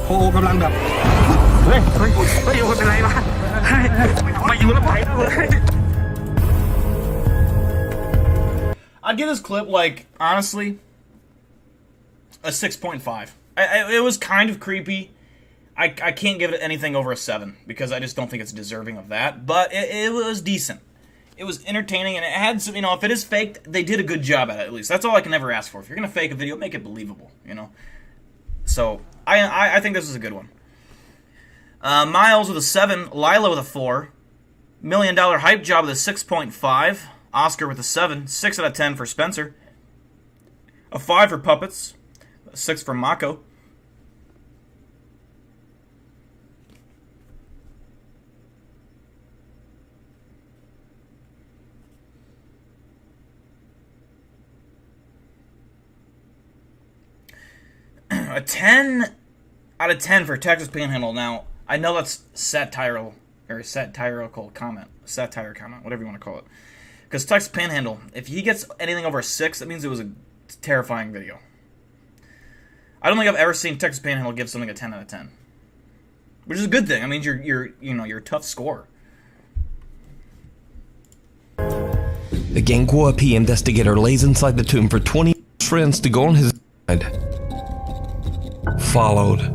โอกำลังแบบเฮ้ยโอเป็นไรวะมาอยู่แล้วไปแล้วเลย I'd give this clip, like, honestly, a 6.5. It was kind of creepy. I can't give it anything over a 7, because I just don't think it's deserving of that. But it was decent. It was entertaining, and it had some, you know, if it is faked, they did a good job at it, at least. That's all I can ever ask for. If you're going to fake a video, make it believable, you know? So, I think this is a good one. Miles with a 7, Lila with a 4, $1 Million Hype Job with a 6.5, Oscar with a 7, 6 out of 10 for Spencer. A 5 for Puppets, a 6 for Mako. A 10 out of 10 for Texas Panhandle. Now, I know that's satirical comment, whatever you want to call it. Because Texas Panhandle, if he gets anything over a 6, that means it was a terrifying video. I don't think I've ever seen Texas Panhandle give something a 10 out of 10. Which is a good thing. I mean, you're a tough scorer. The Ganguapi investigator lays inside the tomb for 20 friends to go on his side. Followed.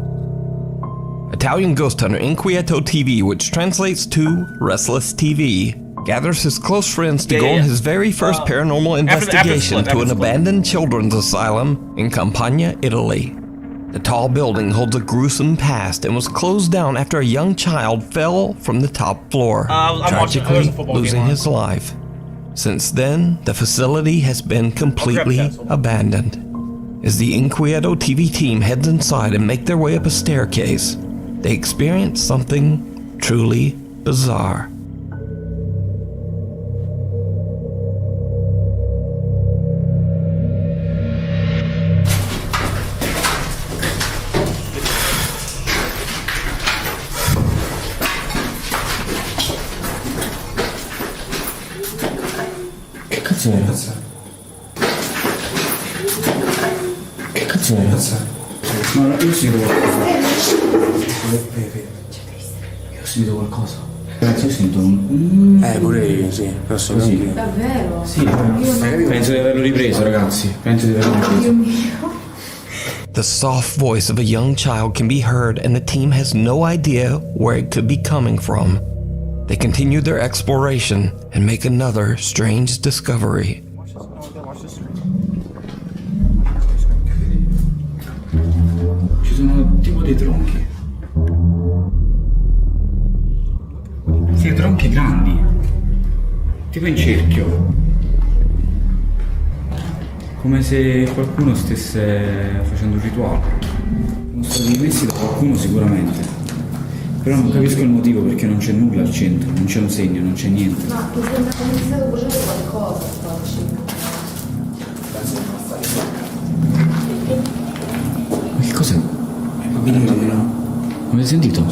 Italian ghost hunter Inquieto TV, which translates to Restless TV, gathers his close friends to go on his very first paranormal investigation to an abandoned children's asylum in Campania, Italy. The tall building holds a gruesome past and was closed down after a young child fell from the top floor, tragically losing his life. Since then, the facility has been completely abandoned. As the Inquieto TV team heads inside and make their way up a staircase, they experience something truly bizarre. Che cazzo è? No, io sento qualcosa. Io sento qualcosa. Ragazzi, io sento un... pure io, sì. Posso così. Davvero? Sì, penso di averlo ripreso, ragazzi. Penso di averlo ripreso. Dio mio. The soft voice of a young child can be heard, and the team has no idea where it could be coming from. They continue their exploration and make another strange discovery. Ci sono tipo dei tronchi. Sì, tronchi grandi. Tipo in cerchio. Come se qualcuno stesse facendo un rituale. Sono stati messi da qualcuno sicuramente. Però non capisco il motivo, perché non c'è nulla al centro, non c'è un segno, non c'è niente. Ma ti sembra come se stavo bruciando qualcosa, Storci. Ma che cos'è? Avete sentito? Ma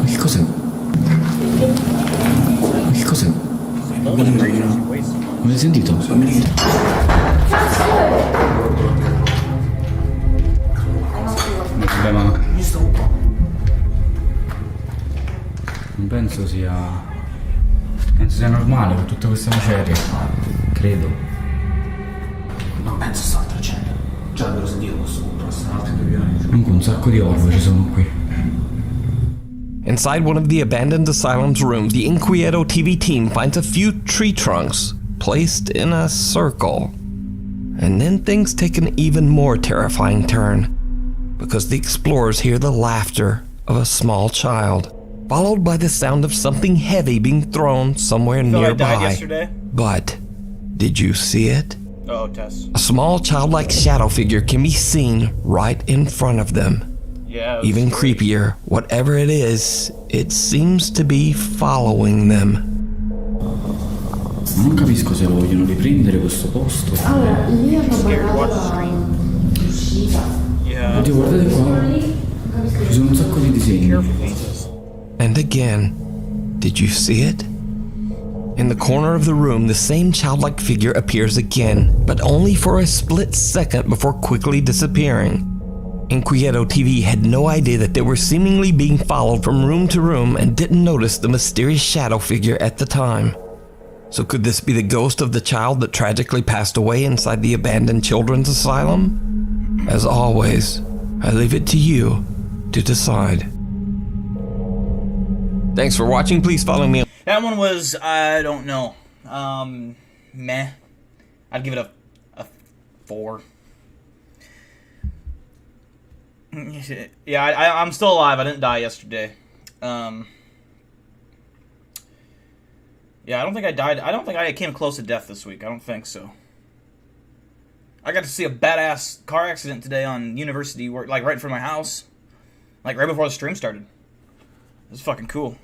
che cos'è? Ma che cos'è? Avete sentito? Vabbè, ma non penso sia normale con tutte queste macerie. Credo. Non penso sia altro cielo. Già l'avevo sentito questo punto, sono altri 2 pianeti. Comunque un sacco di orbo ci sono qui. Inside one of the abandoned asylum's rooms, the Inquieto TV team finds a few tree trunks placed in a circle. And then things take an even more terrifying turn, because the explorers hear the laughter of a small child, followed by the sound of something heavy being thrown somewhere nearby. But did you see it? Oh, Tess. A small childlike shadow figure can be seen right in front of them. Yeah. Even creepier, whatever it is, it seems to be following them. Ma non capisco se lo vogliono riprendere questo posto. Allora, lì hanno parlato l'uscita. Yeah. Oddio, guardate qua. Ci sono un sacco di disegni. And again, did you see it? In the corner of the room, the same childlike figure appears again, but only for a split second before quickly disappearing. Inquieto TV had no idea that they were seemingly being followed from room to room and didn't notice the mysterious shadow figure at the time. So could this be the ghost of the child that tragically passed away inside the abandoned children's asylum? As always, I leave it to you to decide. Thanks for watching. Please follow me. That one was, I don't know, meh. I'd give it a 4. Yeah, I'm still alive. I didn't die yesterday. Yeah, I don't think I died. I don't think I came close to death this week. I don't think so. I got to see a badass car accident today on University, like right in front of my house. Like right before the stream started. It was fucking cool.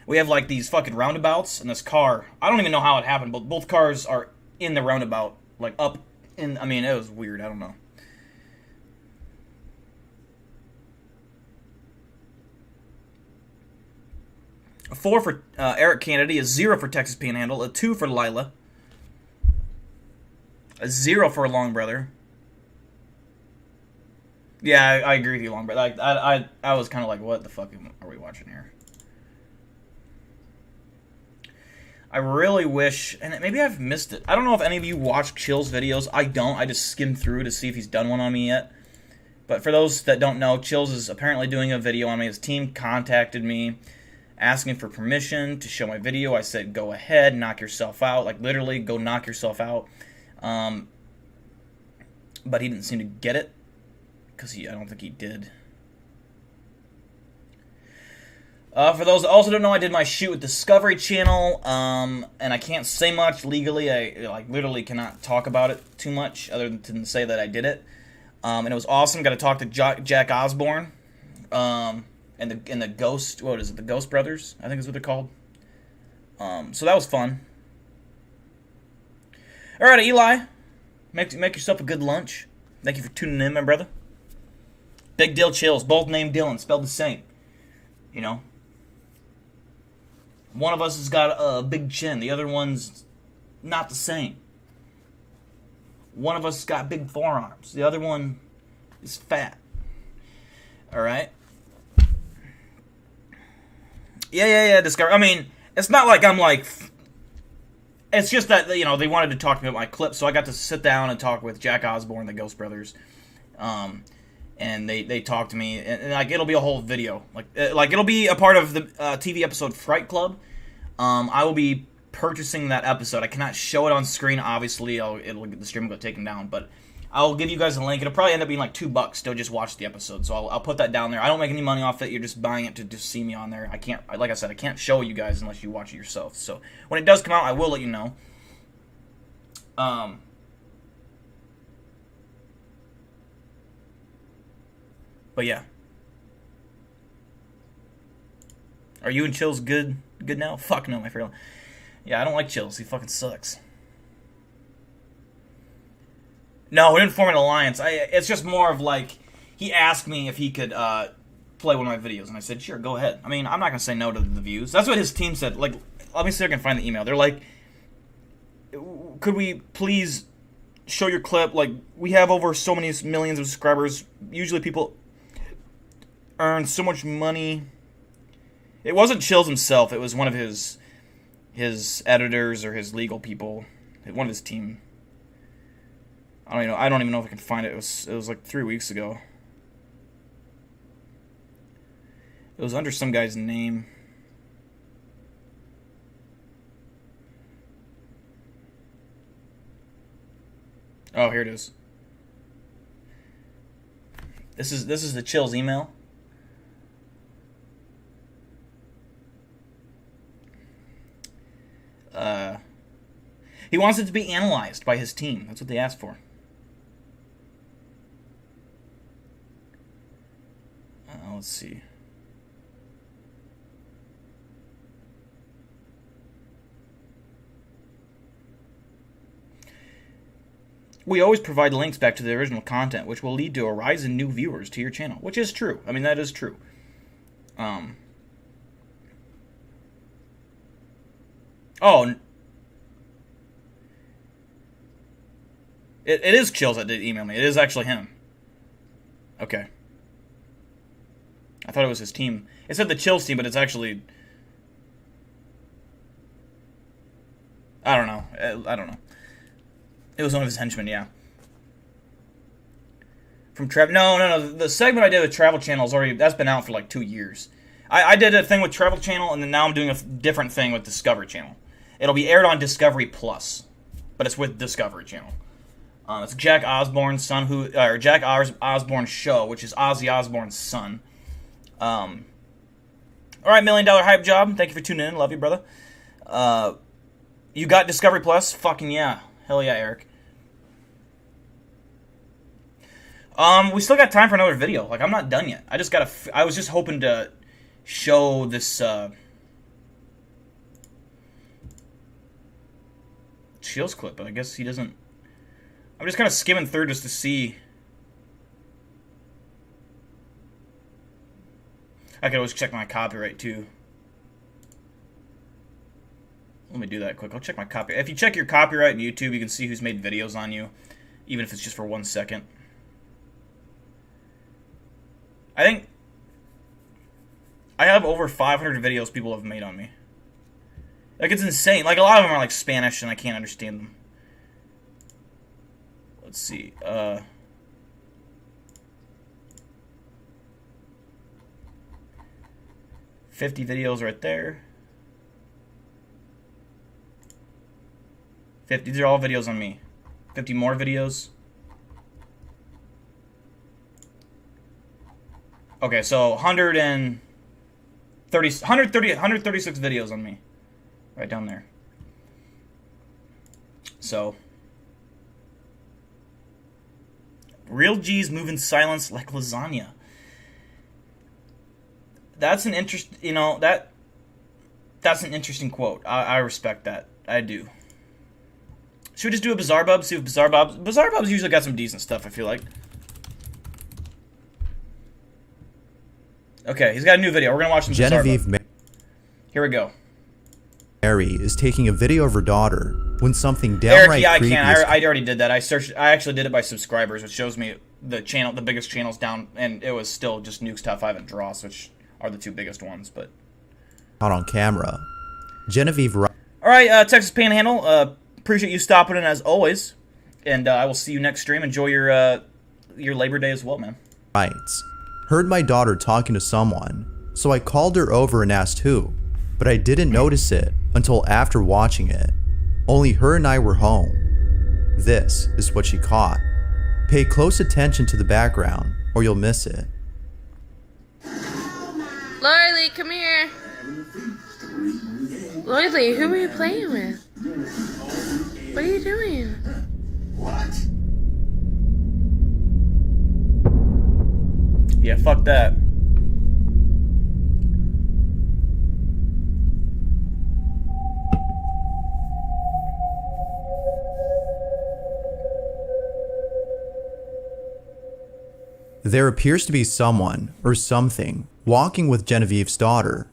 We have like these fucking roundabouts, and this car, I don't even know how it happened, but both cars are in the roundabout, like up in, I mean, it was weird. I don't know. A 4 for Eric Kennedy, a 0 for Texas Panhandle, a 2 for Lila, a 0 for Long Brother. Yeah, I agree with you, Long Brother. I was kind of like, what the fuck are we watching here? I really wish, and maybe I've missed it. I don't know if any of you watch Chill's videos. I don't. I just skim through to see if he's done one on me yet. But for those that don't know, Chills is apparently doing a video on me. His team contacted me asking for permission to show my video. I said, go ahead, knock yourself out. Like, literally, go knock yourself out. But he didn't seem to get it, because I don't think he did. For those that also don't know, I did my shoot with Discovery Channel, and I can't say much legally. I literally cannot talk about it too much, other than to say that I did it. And it was awesome. Got to talk to Jack Osborne, and the Ghost. What is it? The Ghost Brothers, I think is what they're called. So that was fun. All right, Eli, make yourself a good lunch. Thank you for tuning in, my brother. BigDill Chills, both named Dylan, spelled the same. You know, one of us has got a big chin, the other one's not the same. One of us has got big forearms, the other one is fat. All right. Yeah. Discover. I mean, it's not like I'm like. It's just that, you know, they wanted to talk to me about my clip, so I got to sit down and talk with Jack Osborne, the Ghost Brothers, and they talked to me, and like it'll be a whole video, like it'll be a part of the TV episode Fright Club. I will be purchasing that episode. I cannot show it on screen, obviously. The stream will get taken down, but I'll give you guys a link. It'll probably end up being like $2 to just watch the episode, so I'll put that down there. I don't make any money off it. You're just buying it to just see me on there. I can't, like I said, I can't show you guys unless you watch it yourself. So when it does come out, I will let you know. But yeah. Are you and Chills good now? Fuck no, my friend. Yeah, I don't like Chills. He fucking sucks. No, we didn't form an alliance. It's just more of like, he asked me if he could play one of my videos, and I said, sure, go ahead. I mean, I'm not going to say no to the views. That's what his team said. Like, let me see if I can find the email. They're like, could we please show your clip? Like, we have over so many millions of subscribers. Usually people earn so much money. It wasn't Chills himself. It was one of his editors or his legal people. One of his team. I don't even know if I can find it. It was like 3 weeks ago. It was under some guy's name. Oh, here it is. This is the Chills email. He wants it to be analyzed by his team. That's what they asked for. Let's see. We always provide links back to the original content, which will lead to a rise in new viewers to your channel, which is true. I mean, that is true. Oh, it is Chills that did email me. It is actually him. Okay. I thought it was his team. It said the Chills team, but it's actually... I don't know. It was one of his henchmen, yeah. From No. The segment I did with Travel Channel that's been out for like 2 years. I did a thing with Travel Channel, and then now I'm doing a different thing with Discovery Channel. It'll be aired on Discovery Plus, but it's with Discovery Channel. It's Jack Osborne's son, Jack Osborne's show, which is Ozzy Osbourne's son. All right, $1 Million Hype Job. Thank you for tuning in. Love you, brother. You got Discovery Plus? Fucking yeah. Hell yeah, Eric. We still got time for another video. Like, I'm not done yet. I was just hoping to show this, Chills clip, but I guess he doesn't... I'm just kind of skimming through just to see... I could always check my copyright, too. Let me do that quick. I'll check my copy. If you check your copyright in YouTube, you can see who's made videos on you, even if it's just for 1 second. I think I have over 500 videos people have made on me. Like, it's insane. Like, a lot of them are, like, Spanish, and I can't understand them. Let's see. 50 videos right there. 50. These are all videos on me. 50 more videos. Okay, so 136 videos on me. Right down there. So, real G's move in silence like lasagna. That's an that's an interesting quote. I respect that. I do. Should we just do a Bizarre Bub? See if Bizarre Bub's usually got some decent stuff, I feel like. Okay, he's got a new video. We're gonna watch some Genevieve Bizarre Bub. Here we go. Mary is taking a video of her daughter when something downright Eric, creepy I already did that. I actually did it by subscribers, which shows me the biggest channels down, and it was still just Nuke's Top 5 and Dross, which are the two biggest ones. But caught on camera. Genevieve. All right, Texas Panhandle. Appreciate you stopping in as always, and I will see you next stream. Enjoy your Labor Day as well, man. Writes, heard my daughter talking to someone, so I called her over and asked who, but I didn't notice it until after watching it. Only her and I were home. This is what she caught. Pay close attention to the background or you'll miss it. Lorelei, come here. Lorelei, who are you playing with? What are you doing? What? Yeah, fuck that. There appears to be someone or something walking with Genevieve's daughter.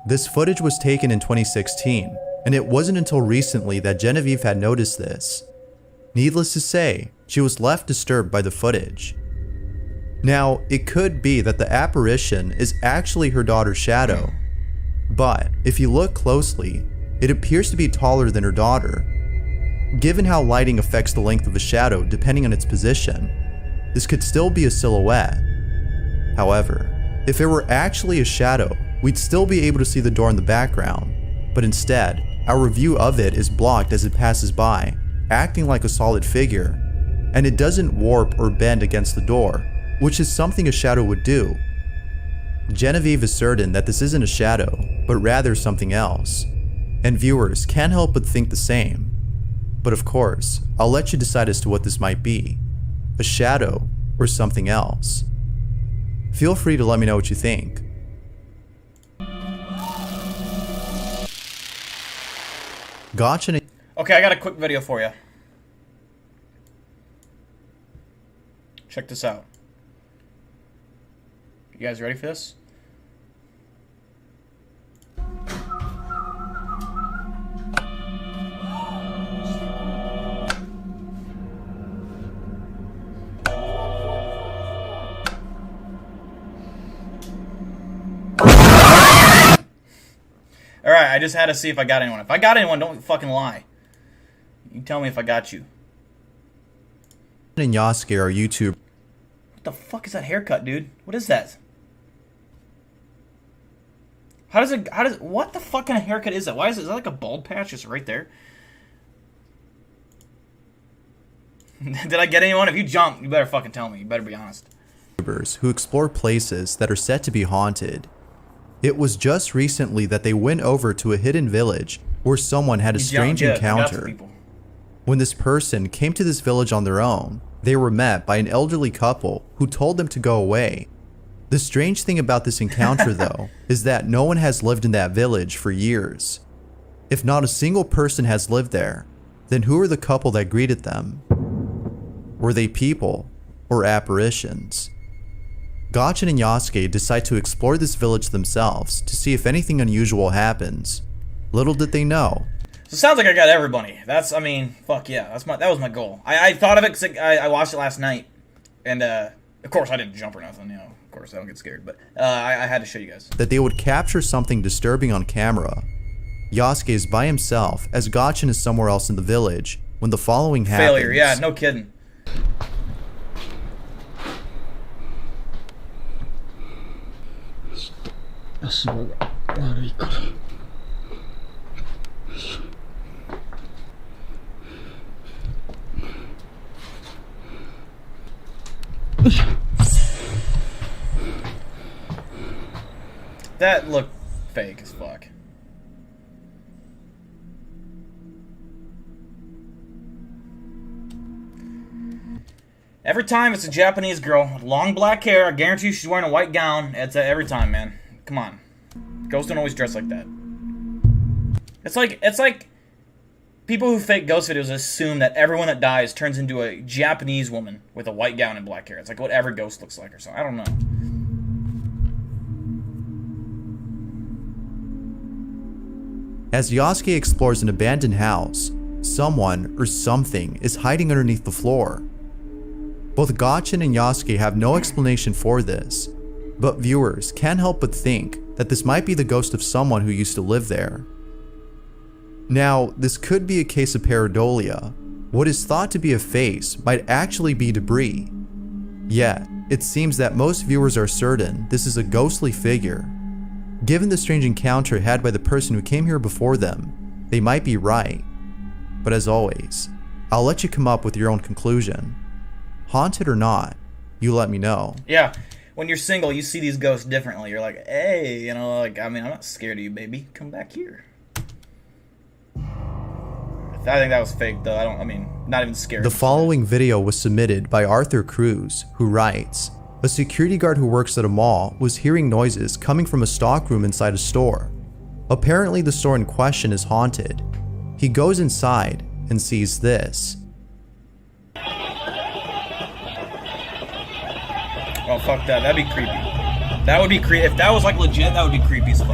This footage was taken in 2016, and it wasn't until recently that Genevieve had noticed this. Needless to say, she was left disturbed by the footage. Now, it could be that the apparition is actually her daughter's shadow, but if you look closely, it appears to be taller than her daughter. Given how lighting affects the length of a shadow depending on its position, this could still be a silhouette. However, if it were actually a shadow, we'd still be able to see the door in the background, but instead, our view of it is blocked as it passes by, acting like a solid figure, and it doesn't warp or bend against the door, which is something a shadow would do. Genevieve is certain that this isn't a shadow, but rather something else, and viewers can't help but think the same. But of course, I'll let you decide as to what this might be. A shadow, or something else. Feel free to let me know what you think. Gotcha. Okay, I got a quick video for you. Check this out. You guys ready for this? Alright, I just had to see if I got anyone. If I got anyone, don't fucking lie. You tell me if I got you. And Yasuke are YouTube. What the fuck is that haircut, dude? What is that? What the fuck kind of haircut is that? Why is that like a bald patch just right there? Did I get anyone? If you jump, you better fucking tell me. You better be honest. Who explore places that are said to be haunted. It was just recently that they went over to a hidden village where someone had a strange encounter. When this person came to this village on their own, they were met by an elderly couple who told them to go away. The strange thing about this encounter though, is that no one has lived in that village for years. If not a single person has lived there, then who are the couple that greeted them? Were they people or apparitions? Gotchin and Yasuke decide to explore this village themselves to see if anything unusual happens. Little did they know. So it sounds like I got everybody. I mean, fuck yeah. That was my goal. I thought of it because I watched it last night. And, of course, I didn't jump or nothing, you know. Of course, I don't get scared. But I had to show you guys. That they would capture something disturbing on camera. Yasuke is by himself as Gotchin is somewhere else in the village when the following happens. Failure, yeah, no kidding. That looked fake as fuck. Every time it's a Japanese girl with long black hair, I guarantee you she's wearing a white gown. It's every time, man. Come on. Ghosts don't always dress like that. It's like people who fake ghost videos assume that everyone that dies turns into a Japanese woman with a white gown and black hair. It's like what every ghost looks like or something. I don't know. As Yasuke explores an abandoned house, someone or something is hiding underneath the floor. Both Gotchin and Yasuke have no explanation for this, but viewers can't help but think that this might be the ghost of someone who used to live there. Now, this could be a case of pareidolia. What is thought to be a face might actually be debris. Yet, it seems that most viewers are certain this is a ghostly figure. Given the strange encounter had by the person who came here before them, they might be right. But as always, I'll let you come up with your own conclusion. Haunted or not, you let me know. Yeah, when you're single, you see these ghosts differently. You're like, hey, you know, like, I mean, I'm not scared of you, baby. Come back here. I think that was fake, though. Not even scared. The following video was submitted by Arthur Cruz, who writes, a security guard who works at a mall was hearing noises coming from a stockroom inside a store. Apparently, the store in question is haunted. He goes inside and sees this. Oh, fuck that. That'd be creepy. That would be creepy. If that was, like, legit, that would be creepy as fuck.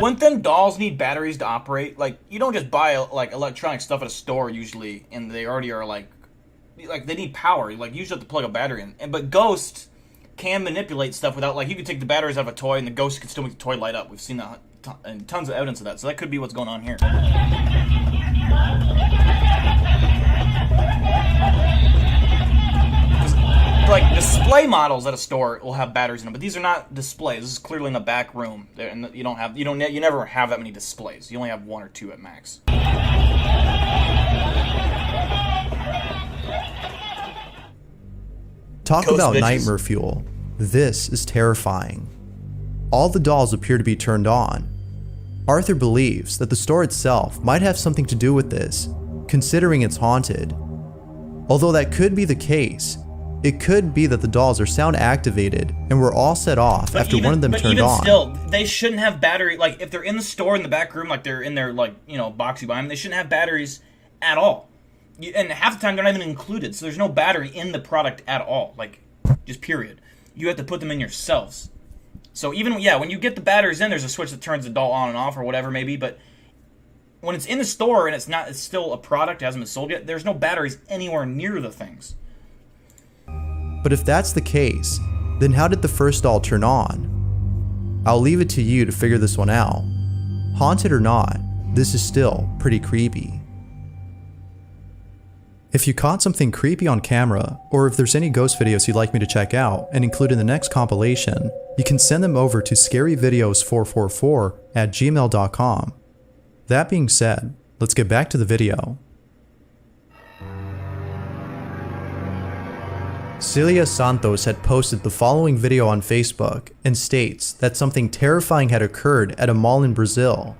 Wouldn't them dolls need batteries to operate? Like, you don't just buy, like, electronic stuff at a store, usually, and they already are, like, they need power. Like, you usually have to plug a battery in. But ghosts can manipulate stuff without, like, you can take the batteries out of a toy and the ghost can still make the toy light up. We've seen that and tons of evidence of that, so that could be what's going on here. Like, display models at a store will have batteries in them, but these are not displays. This is clearly in the back room, and you never have that many displays. You only have one or two at max. Talk Ghost about bitches. nightmare fuel. This is terrifying. All the dolls appear to be turned on. Arthur believes that the store itself might have something to do with this, considering it's haunted. Although that could be the case, it could be that the dolls are sound activated and were all set off after one of them turned on. But even still, they shouldn't have battery. Like, if they're in the store in the back room, like they're in their, like, you know, box you buy them, they shouldn't have batteries at all. And half the time they're not even included, so there's no battery in the product at all. Like, just period. You have to put them in yourselves. So even, yeah, when you get the batteries in, there's a switch that turns the doll on and off or whatever maybe, but when it's in the store and it's still a product, it hasn't been sold yet, there's no batteries anywhere near the things. But if that's the case, then how did the first doll turn on? I'll leave it to you to figure this one out. Haunted or not, this is still pretty creepy. If you caught something creepy on camera, or if there's any ghost videos you'd like me to check out and include in the next compilation, you can send them over to scaryvideos444@gmail.com. That being said, let's get back to the video. Celia Santos had posted the following video on Facebook and states that something terrifying had occurred at a mall in Brazil.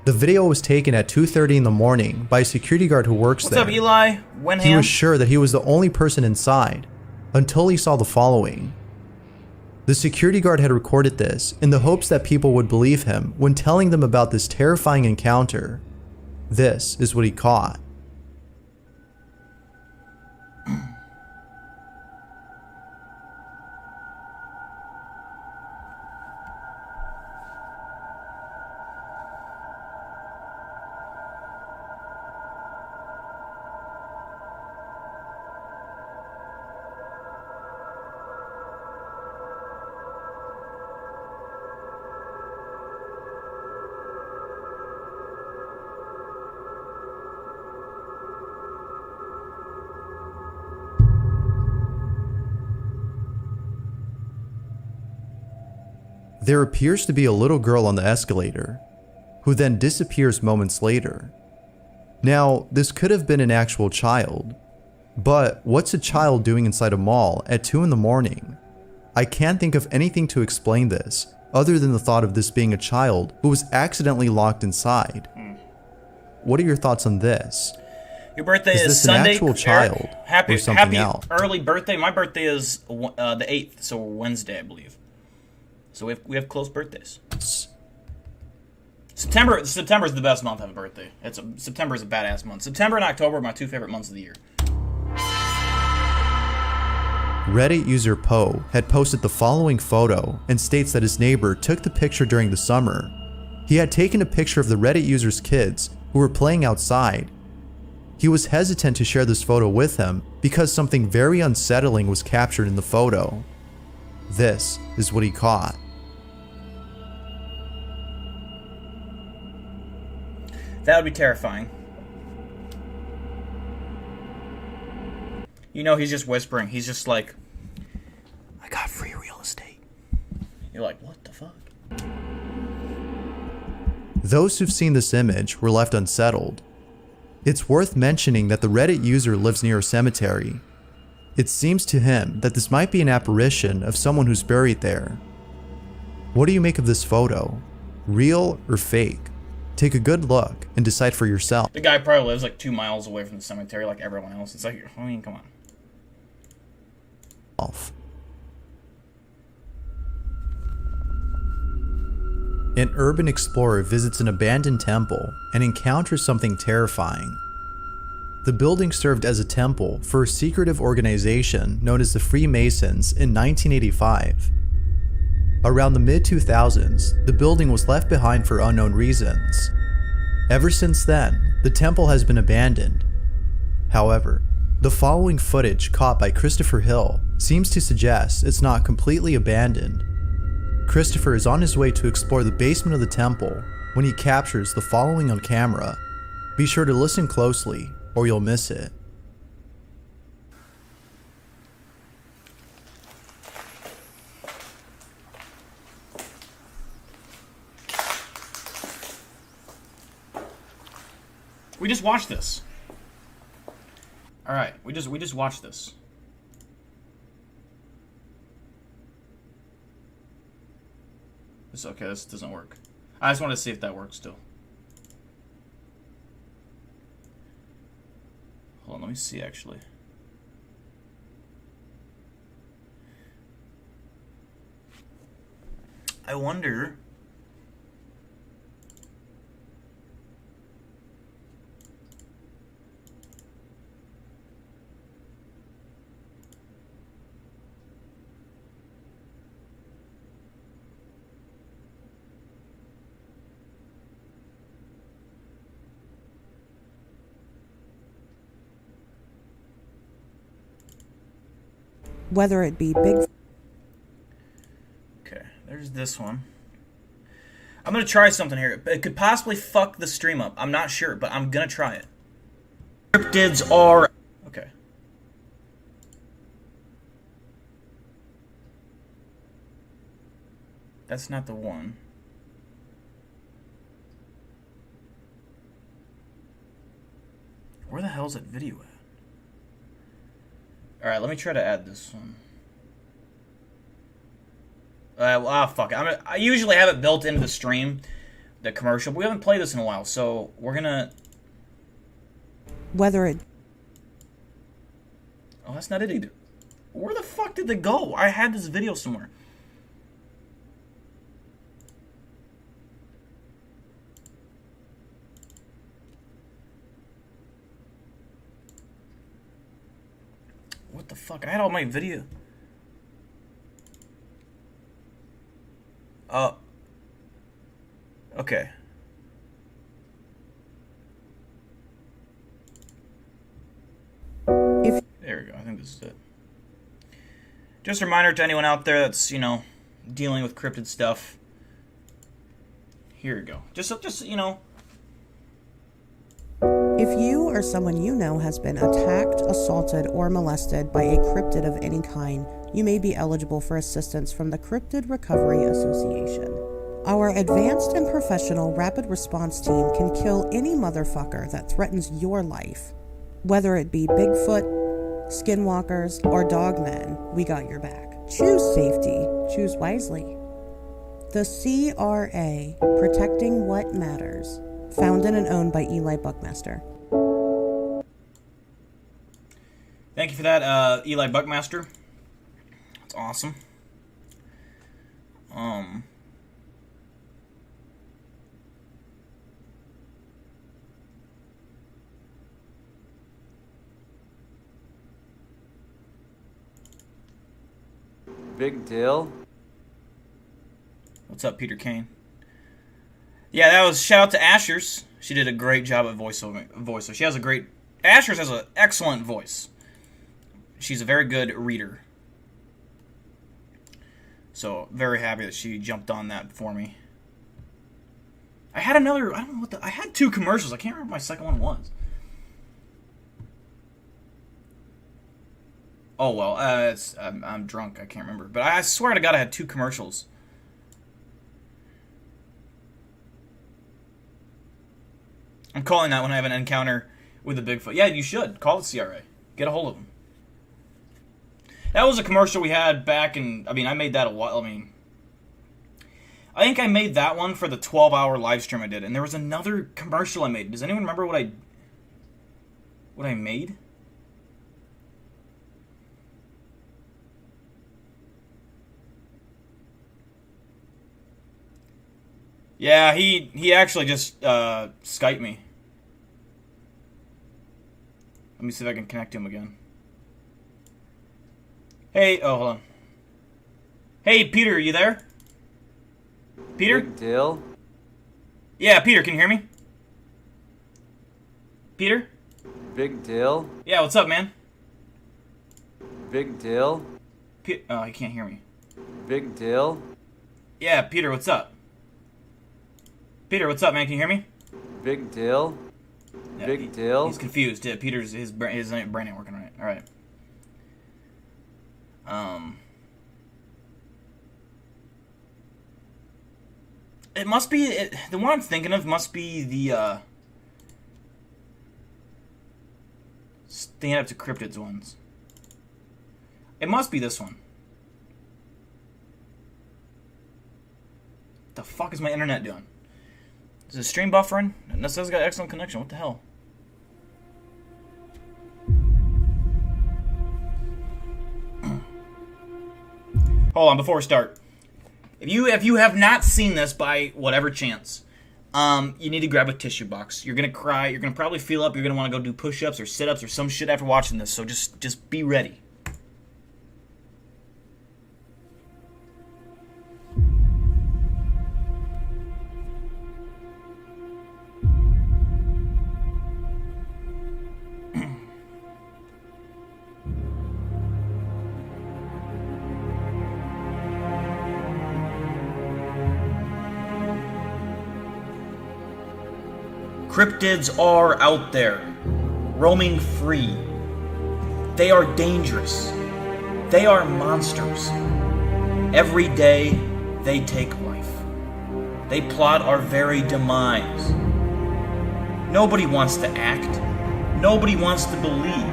The video was taken at 2:30 in the morning by a security guard who works there. What's up, Eli? He was sure that he was the only person inside until he saw the following. The security guard had recorded this in the hopes that people would believe him when telling them about this terrifying encounter. This is what he caught. There appears to be a little girl on the escalator, who then disappears moments later. Now, this could have been an actual child, but what's a child doing inside a mall at 2 in the morning? I can't think of anything to explain this, other than the thought of this being a child who was accidentally locked inside. What are your thoughts on this? Your birthday is this Sunday, an actual child Eric? Happy, or something happy else? early birthday. My birthday is the 8th, so Wednesday, I believe. So we have close birthdays. September is the best month to have a birthday. September is a badass month. September and October are my 2 favorite months of the year. Reddit user Poe had posted the following photo and states that his neighbor took the picture during the summer. He had taken a picture of the Reddit user's kids who were playing outside. He was hesitant to share this photo with him because something very unsettling was captured in the photo. This is what he caught. That would be terrifying. You know, he's just whispering. He's just like, I got free real estate. You're like, what the fuck? Those who've seen this image were left unsettled. It's worth mentioning that the Reddit user lives near a cemetery. It seems to him that this might be an apparition of someone who's buried there. What do you make of this photo? Real or fake? Take a good look and decide for yourself. The guy probably lives like 2 miles away from the cemetery like everyone else. It's like, I mean, come on. An urban explorer visits an abandoned temple and encounters something terrifying. The building served as a temple for a secretive organization known as the Freemasons in 1985. Around the mid-2000s, the building was left behind for unknown reasons. Ever since then, the temple has been abandoned. However, the following footage caught by Christopher Hill seems to suggest it's not completely abandoned. Christopher is on his way to explore the basement of the temple when he captures the following on camera. Be sure to listen closely or you'll miss it. We just watched this. All right, we just watched this. It's okay. This doesn't work. I just want to see if that works still. Hold on, let me see actually. I wonder. Whether it be Bigfoot. Okay, there's this one. I'm gonna try something here. It could possibly fuck the stream up. I'm not sure, but I'm gonna try it. Cryptids are... Okay. That's not the one. Where the hell's that video at? Alright, let me try to add this one. Fuck it. I usually have it built into the stream, the commercial, but we haven't played this in a while, so we're gonna... Whether it... Oh, that's not it either. Where the fuck did they go? I had this video somewhere. What the fuck? I had all my video. Okay. There we go. I think this is it. Just a reminder to anyone out there that's, you know, dealing with cryptid stuff. Here we go. Just you know. If you or someone you know has been attacked, assaulted, or molested by a cryptid of any kind, you may be eligible for assistance from the Cryptid Recovery Association. Our advanced and professional rapid response team can kill any motherfucker that threatens your life. Whether it be Bigfoot, skinwalkers, or dogmen, we got your back. Choose safety. Choose wisely. The CRA, Protecting What Matters. Founded and owned by Eli Buckmaster. Thank you for that, Eli Buckmaster. That's awesome. BigDill. What's up, Peter Kane? Yeah, that was shout out to Ashers. She did a great job at voiceover. She has a great. Ashers has an excellent voice. She's a very good reader. So very happy that she jumped on that for me. I had another. I don't know what I had 2 commercials. I can't remember what my second one was. Oh well, I'm drunk. I can't remember. But I swear to God, I had 2 commercials. I'm calling that when I have an encounter with a Bigfoot. Yeah, you should. Call the CRA. Get a hold of them. That was a commercial we had back in... I mean, I made that a while... I think I made that one for the 12-hour live stream I did. And there was another commercial I made. Does anyone remember what I made? Yeah, he actually just Skyped me. Let me see if I can connect to him again. Hey, oh, hold on. Hey, Peter, are you there? Peter? BigDill? Yeah, Peter, can you hear me? Peter? BigDill? Yeah, what's up, man? BigDill? Oh, he can't hear me. BigDill? Yeah, Peter, what's up? Peter, what's up, man? Can you hear me? BigDill? Yeah, BigDill? He's confused. Yeah, Peter's his brain ain't working right. All right. It must be the one I'm thinking of. Must be the Stand Up to Cryptids ones. It must be this one. The fuck is my internet doing? Is the stream buffering? It says it's got excellent connection. What the hell? Hold on, before we start. If you have not seen this by whatever chance, you need to grab a tissue box. You're gonna cry. You're gonna probably feel up. You're gonna want to go do push-ups or sit-ups or some shit after watching this. So just be ready. Cryptids are out there, roaming free. They are dangerous. They are monsters. Every day, they take life. They plot our very demise. Nobody wants to act. Nobody wants to believe.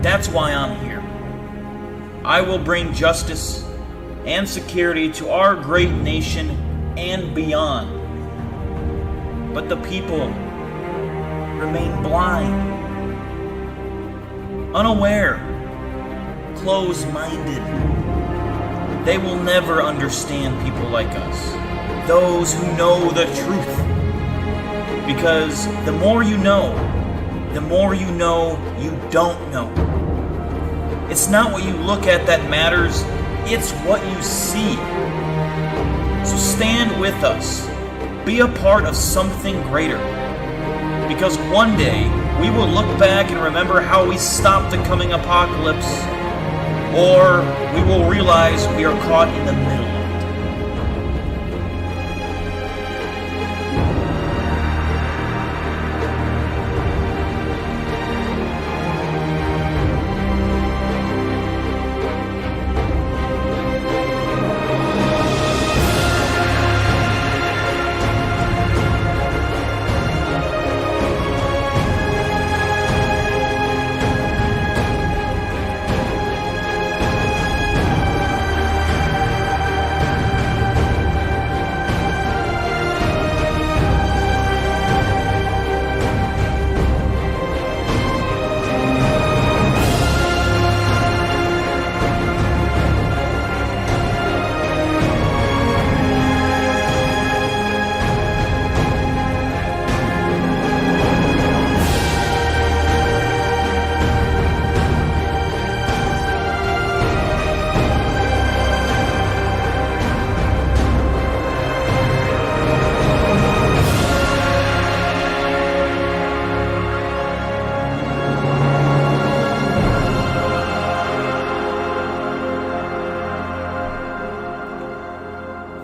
That's why I'm here. I will bring justice and security to our great nation and beyond. But the people remain blind, unaware, close-minded. They will never understand people like us, those who know the truth. Because the more you know you don't know. It's not what you look at that matters, it's what you see. So stand with us. Be a part of something greater. Because one day, we will look back and remember how we stopped the coming apocalypse, or we will realize we are caught in the middle.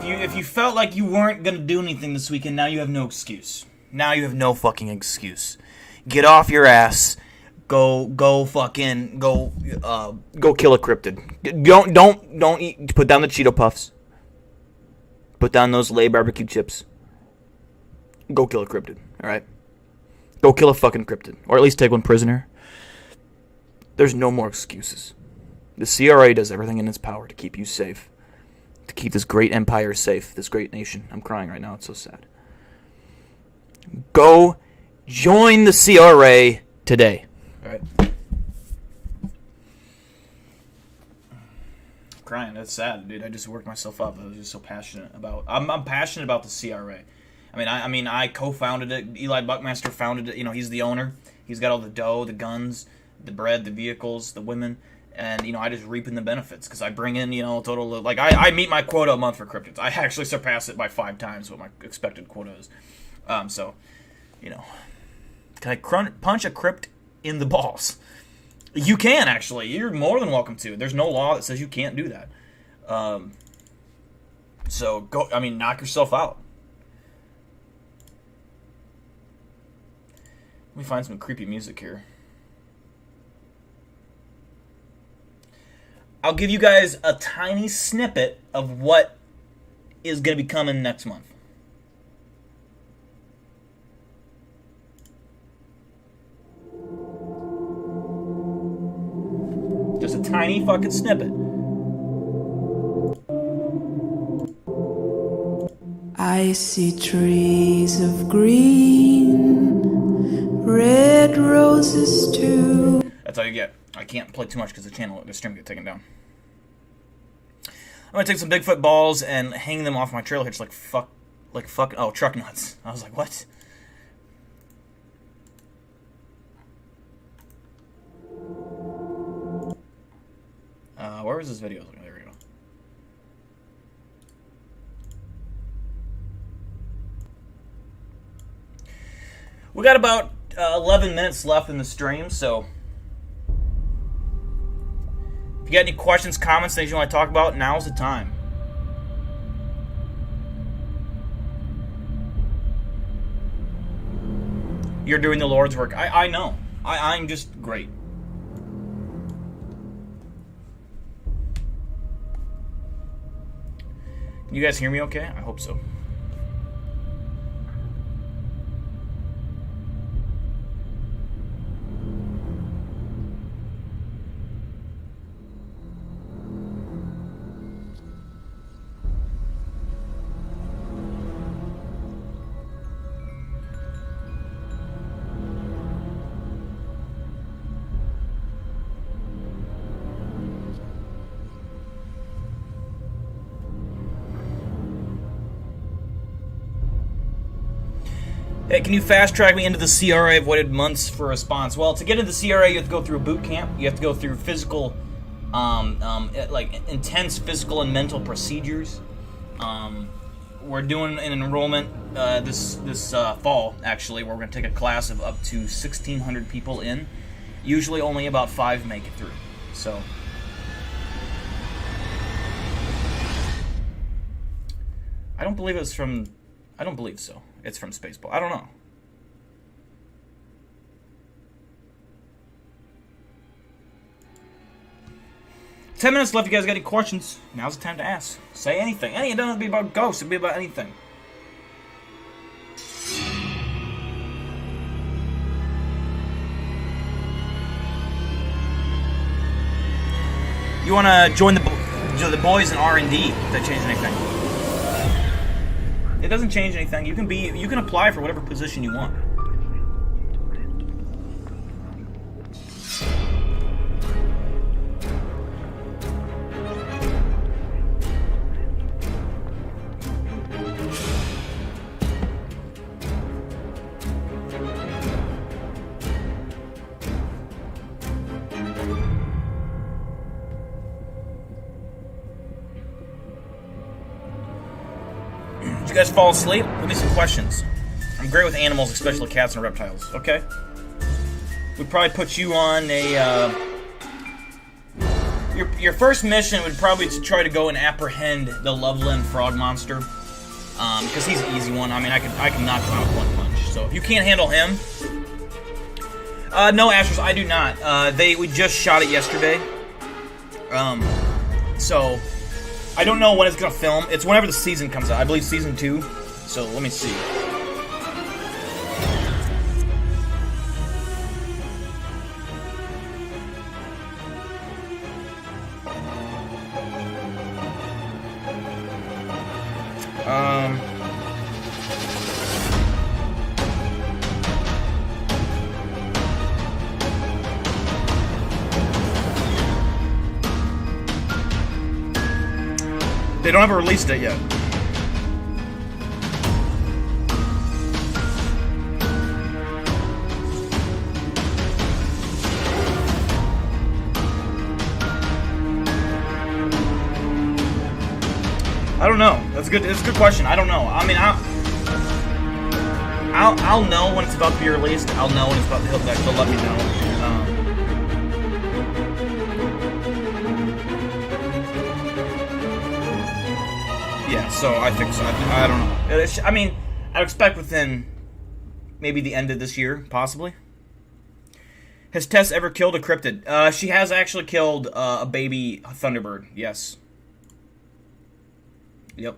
If you felt like you weren't going to do anything this weekend, now you have no excuse. Now you have no fucking excuse. Get off your ass. Go kill a cryptid. Don't eat. Put down the Cheeto Puffs. Put down those Lay barbecue chips. Go kill a cryptid, alright? Go kill a fucking cryptid. Or at least take one prisoner. There's no more excuses. The CRA does everything in its power to keep you safe. To keep this great empire safe, this great nation. I'm crying right now, it's so sad. Go join the CRA today. Alright. I'm crying, that's sad, dude. I just worked myself up. I was just so passionate about I'm passionate about the CRA. I mean I co-founded it. Eli Buckmaster founded it. You know, he's the owner. He's got all the dough, the guns, the bread, the vehicles, the women. And, you know, I just reap in the benefits because I bring in, you know, a total of, like, I meet my quota a month for cryptids. I actually surpass it by 5 times what my expected quota is. So, you know, can I punch a crypt in the balls? You can, actually. You're more than welcome to. There's no law that says you can't do that. So, knock yourself out. Let me find some creepy music here. I'll give you guys a tiny snippet of what is going to be coming next month. Just a tiny fucking snippet. I see trees of green, red roses too. That's all you get. I can't play too much because the stream get taken down. I'm gonna take some Bigfoot balls and hang them off my trailer hitch like fucking truck nuts. I was like, what? Where was this video? There we go. We got about 11 minutes left in the stream, so if you got any questions, comments, things you want to talk about, now's the time. You're doing the Lord's work. I know. I'm just great. Can you guys hear me okay? I hope so. Hey, can you fast track me into the CRA? I've waited months for a response. Well, to get into the CRA, you have to go through a boot camp. You have to go through physical like intense physical and mental procedures. We're doing an enrollment this fall, actually, where we're going to take a class of up to 1,600 people in. Usually only about 5 make it through. So I don't believe it's from... I don't believe so. It's from Spaceball. I don't know. Ten minutes left. You guys got any questions? Now's the time to ask. Say anything. It doesn't have to be about ghosts. It can be about anything. You want to join the boys in R&D? If that change anything? It doesn't change anything. You can apply for whatever position you want. You guys fall asleep? Give me some questions. I'm great with animals, especially cats and reptiles. Okay. We'd probably put you on a. Your first mission would probably to try to go and apprehend the Loveland frog monster, because he's an easy one. I mean, I can knock him out with one punch. So if you can't handle him, no, Astros, I do not. We just shot it yesterday. So. I don't know when it's gonna film. It's whenever the season comes out. I believe season 2. So let me see. They don't have a release date yet. I don't know. That's good. It's a good question. I don't know. I mean, I'll know when it's about to be released. I'll know when it's about to. They'll let me know. Yeah, so I think so. I don't know. I mean, I expect within maybe the end of this year, possibly. Has Tess ever killed a cryptid? She has actually killed a baby thunderbird. Yes. Yep.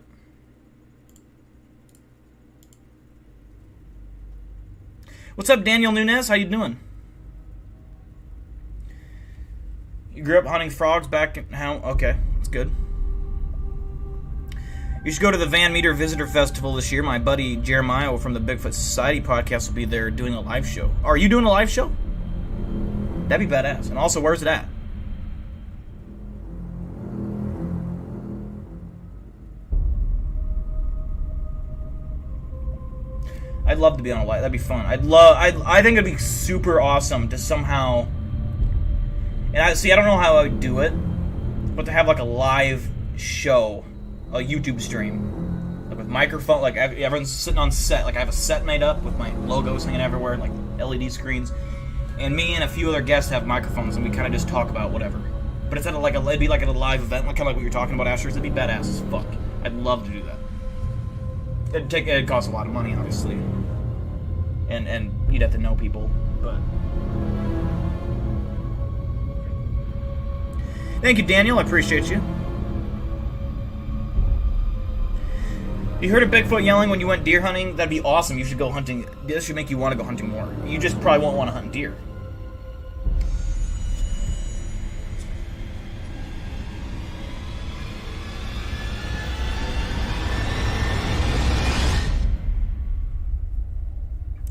What's up, Daniel Nunez? How you doing? You grew up hunting frogs back in how? Okay, that's good. You should go to the Van Meter Visitor Festival this year. My buddy Jeremiah from the Bigfoot Society podcast will be there doing a live show. Are you doing a live show? That'd be badass. And also, where's it at? I'd love to be on a live. That'd be fun. I think it'd be super awesome to somehow. And I don't know how I would do it, but to have like a live show. A YouTube stream, like with microphone, like everyone's sitting on set. Like I have a set made up with my logos hanging everywhere, like LED screens, and me and a few other guests have microphones, and we kind of just talk about whatever. But it's at it'd be like at a live event, like kind of like what you're talking about, Astros. It'd be badass as fuck. I'd love to do that. It'd cost a lot of money, obviously, and you'd have to know people, but. Thank you, Daniel. I appreciate you. You heard of Bigfoot yelling when you went deer hunting? That'd be awesome. You should go hunting. This should make you want to go hunting more. You just probably won't want to hunt deer.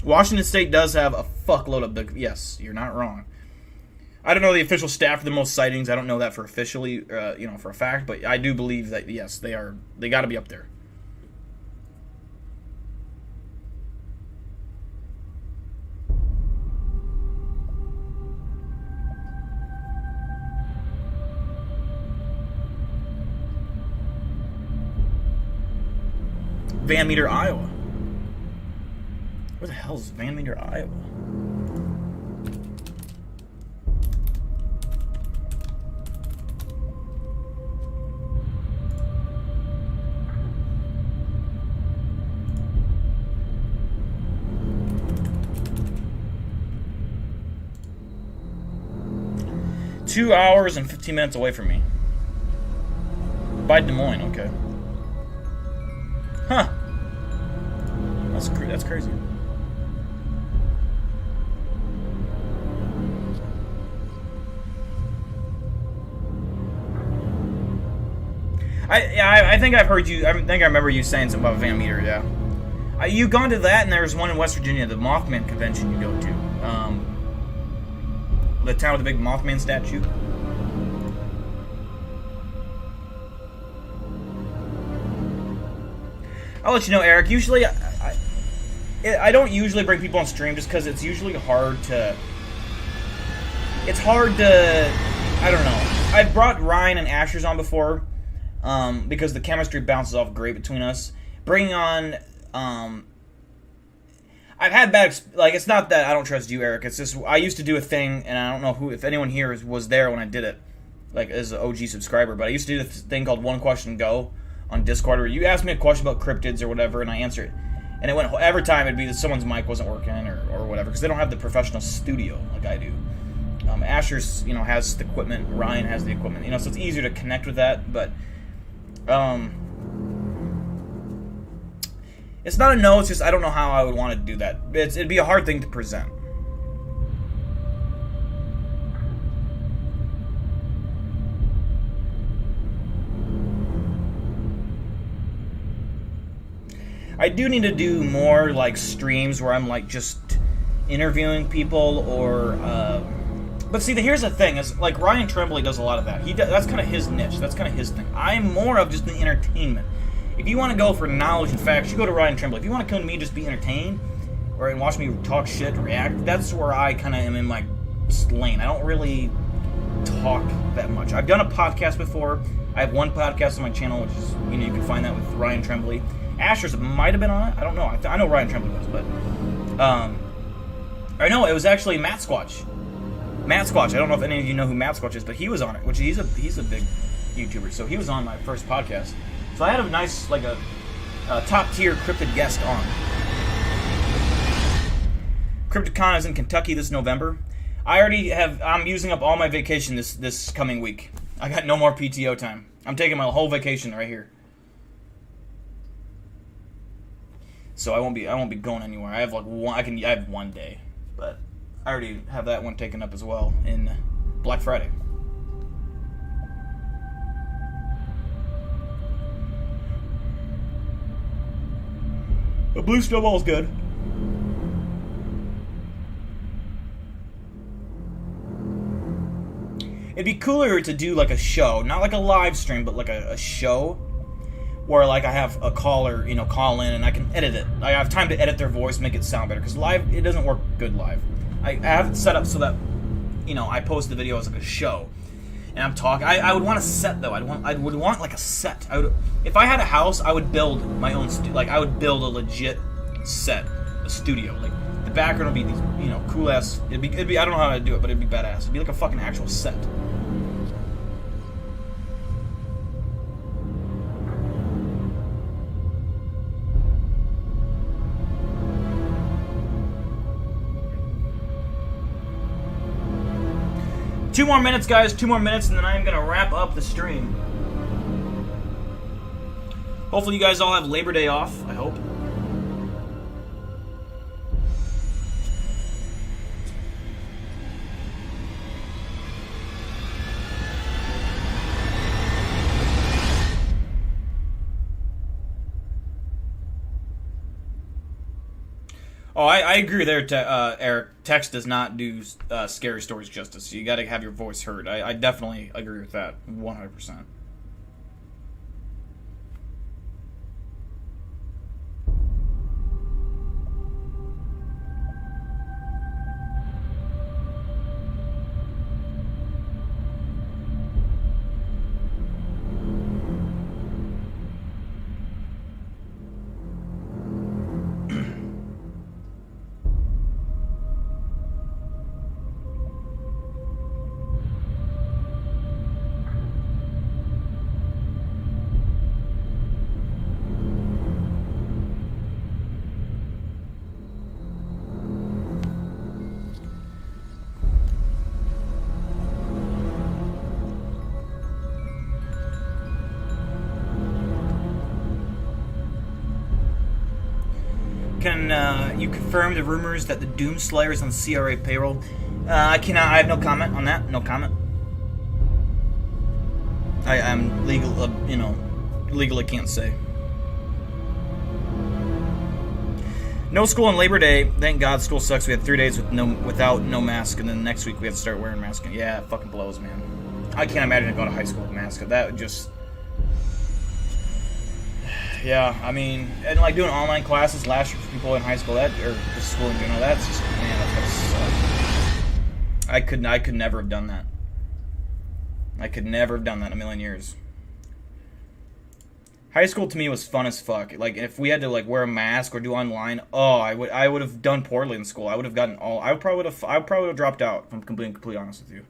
Washington State does have a fuckload of Bigfoot. Yes, you're not wrong. I don't know the official stat for the most sightings. I don't know that for officially, for a fact. But I do believe that yes, they are. They got to be up there. Van Meter, Iowa. Where the hell is Van Meter, Iowa? Two hours and 15 minutes away from me. By Des Moines, okay. Huh. That's crazy. I think I've heard you. I think I remember you saying something about Van Meter. Yeah. You gone to that, and there's one in West Virginia, the Mothman convention you go to. The town with the big Mothman statue. I'll let you know, Eric. Usually, I don't usually bring people on stream just because it's usually hard to... It's hard to... I don't know. I've brought Ryan and Asher's on before because the chemistry bounces off great between us. Bringing on... I've had bad... Like, it's not that I don't trust you, Eric. It's just I used to do a thing, and I don't know if anyone here was there when I did it, like, as an OG subscriber, but I used to do this thing called One Question Go on Discord, where you ask me a question about cryptids or whatever, and I answer it. And it went every time it'd be that someone's mic wasn't working or whatever, because they don't have the professional studio like I do. Asher's, has the equipment. Ryan has the equipment. So it's easier to connect with that. But it's not a no. It's just I don't know how I would want to do that. It'd be a hard thing to present. I do need to do more like streams where I'm like just interviewing people or but see, here's the thing is like Ryan Tremblay does a lot of that. That's kind of his niche. That's kind of his thing. I'm more of just the entertainment. If you want to go for knowledge and facts, you go to Ryan Tremblay. If you want to come to me just be entertained or watch me talk shit, react, that's where I kind of am in my lane. I don't really talk that much. I've done a podcast before. I have one podcast on my channel, which is you can find that with Ryan Tremblay. Asher's might have been on it. I don't know. I know Ryan Tremblay was, but I know it was actually Matt Squatch. Matt Squatch. I don't know if any of you know who Matt Squatch is, but he was on it. Which he's a big YouTuber, so he was on my first podcast. So I had a nice like a top tier cryptid guest on. CryptidCon is in Kentucky this November. I'm using up all my vacation this coming week. I got no more PTO time. I'm taking my whole vacation right here. So I won't be going anywhere. I have like I have 1 day, but I already have that one taken up as well in Black Friday. The blue snowball's good. It'd be cooler to do like a show, not like a live stream, but like a show. Where like I have a caller, call in and I can edit it. I have time to edit their voice, make it sound better. Because live, it doesn't work good live. I have it set up so that, I post the video as like a show, and I'm talking. I would want a set though. I would want like a set. If I had a house, I would build my own. I would build a legit set, a studio. Like the background would be these, cool ass. It'd be. I don't know how to do it, but it'd be badass. It'd be like a fucking actual set. Two more minutes, guys. 2 more minutes, and then I'm going to wrap up the stream. Hopefully you guys all have Labor Day off, I hope. Oh, I agree there, Eric. Text does not do scary stories justice. You got to have your voice heard. I definitely agree with that, 100%. Can you confirm the rumors that the Doomslayer is on CRA payroll? I cannot. I have no comment on that. No comment. I'm legal. Legally can't say. No school on Labor Day. Thank God school sucks. We had 3 days without no mask, and then next week we have to start wearing masks. Yeah, it fucking blows, man. I can't imagine going to high school with a mask. That would just... Yeah, I mean, and like doing online classes last year for people in high school, or just school in general, that's just, man, that's gonna suck. I could never have done that. I could never have done that in a million years. High school to me was fun as fuck. Like, if we had to like wear a mask or do online, I would have done poorly in school. I would have gotten I probably would have dropped out. If I'm being completely honest with you.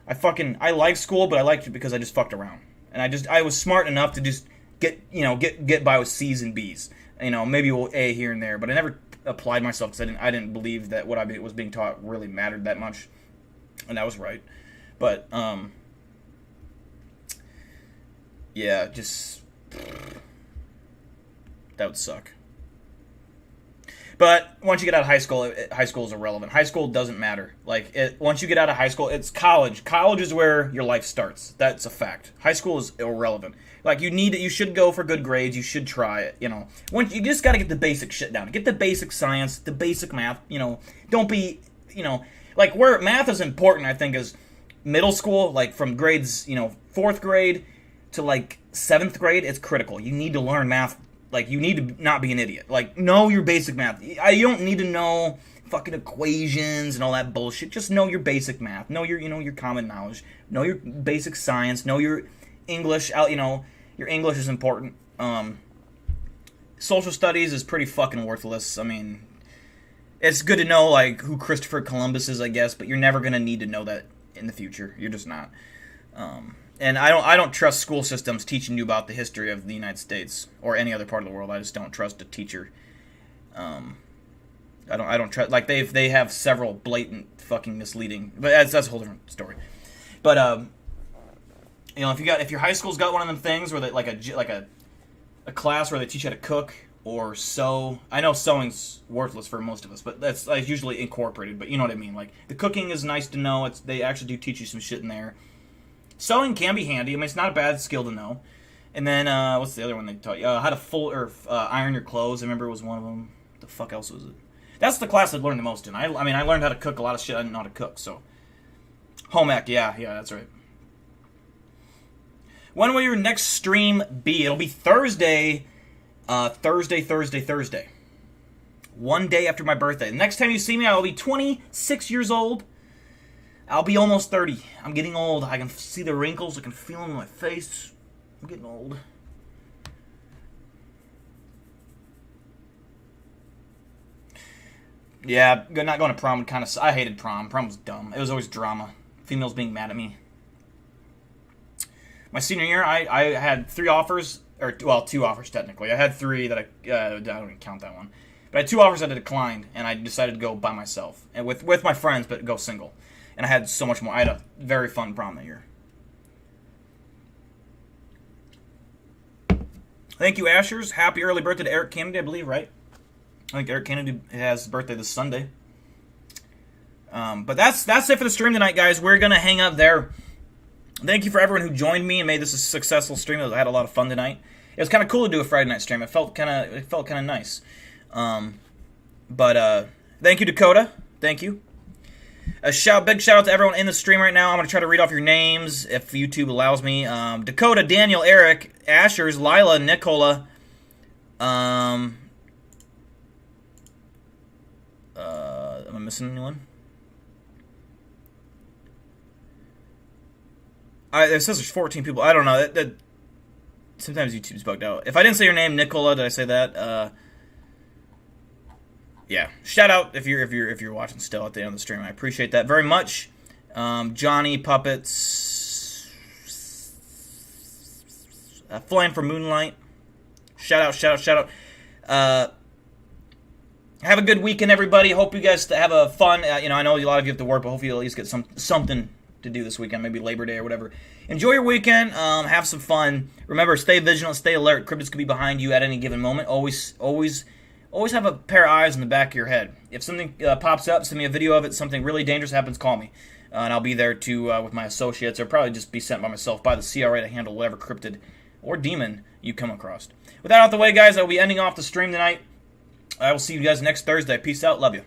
I liked school, but I liked it because I just fucked around, and I was smart enough to just get by with C's and B's. Maybe A here and there, but I never applied myself because I didn't believe that what I was being taught really mattered that much, and that was right. But yeah, just. That would suck. But once you get out of high school is irrelevant. High school doesn't matter. Once you get out of high school, it's college. College is where your life starts. That's a fact. High school is irrelevant. You should go for good grades. You should try it. Once you just got to get the basic shit down. Get the basic science, the basic math. Don't be, where math is important. I think is middle school, from grades, 4th grade to 7th grade. It's critical. You need to learn math. You need to not be an idiot. Know your basic math. You don't need to know fucking equations and all that bullshit. Just know your basic math. Know your common knowledge. Know your basic science. Know your English. Your English is important. Social studies is pretty fucking worthless. I mean, it's good to know who Christopher Columbus is, I guess, but you're never gonna need to know that in the future. You're just not. And I don't trust school systems teaching you about the history of the United States or any other part of the world. I just don't trust a teacher. I don't trust. They have several blatant fucking misleading. But that's a whole different story. But if your high school's got one of them things where they a class where they teach you how to cook or sew. I know sewing's worthless for most of us, but that's usually incorporated. But you know what I mean. The cooking is nice to know. They actually do teach you some shit in there. Sewing can be handy. I mean, it's not a bad skill to know. And then, what's the other one they taught you? How to iron your clothes. I remember it was one of them. The fuck else was it? That's the class I learned the most in. I learned how to cook a lot of shit I didn't know how to cook, so. Home ec, yeah, that's right. When will your next stream be? It'll be Thursday. Thursday. One day after my birthday. The next time you see me, I will be 26 years old. I'll be almost 30. I'm getting old. I can see the wrinkles. I can feel them in my face. I'm getting old. Yeah, not going to prom kind of... I hated prom. Prom was dumb. It was always drama. Females being mad at me. My senior year, I had 3 offers. 2 offers, technically. I had 3 that I don't even count that one. But I had 2 offers that I declined, and I decided to go by myself. And with my friends, but go single. And I had so much more. I had a very fun prom that year. Thank you, Ashers. Happy early birthday to Eric Kennedy, I believe, right? I think Eric Kennedy has his birthday this Sunday. But that's it for the stream tonight, guys. We're going to hang up there. Thank you for everyone who joined me and made this a successful stream. I had a lot of fun tonight. It was kind of cool to do a Friday night stream. It felt kind of nice. But thank you, Dakota. Thank you. Big shout out to everyone in the stream right now. I'm going to try to read off your names if YouTube allows me. Dakota, Daniel, Eric, Ashers, Lila, Nicola. Am I missing anyone? It says there's 14 people. I don't know. That sometimes YouTube's bugged out. If I didn't say your name, Nicola, did I say that? Yeah, shout out if you're watching still at the end of the stream. I appreciate that very much. Johnny Puppets, Flying for Moonlight. Shout out. Have a good weekend, everybody. Hope you guys have a fun. I know a lot of you have to work, but hopefully you'll at least get something to do this weekend, maybe Labor Day or whatever. Enjoy your weekend. Have some fun. Remember, stay vigilant, stay alert. Cryptids could be behind you at any given moment. Always always have a pair of eyes in the back of your head. If something pops up, send me a video of it. Something really dangerous happens, call me. And I'll be there to with my associates, or probably just be sent by myself by the CRA to handle whatever cryptid or demon you come across. With that out the way, guys, I'll be ending off the stream tonight. I will see you guys next Thursday. Peace out. Love you.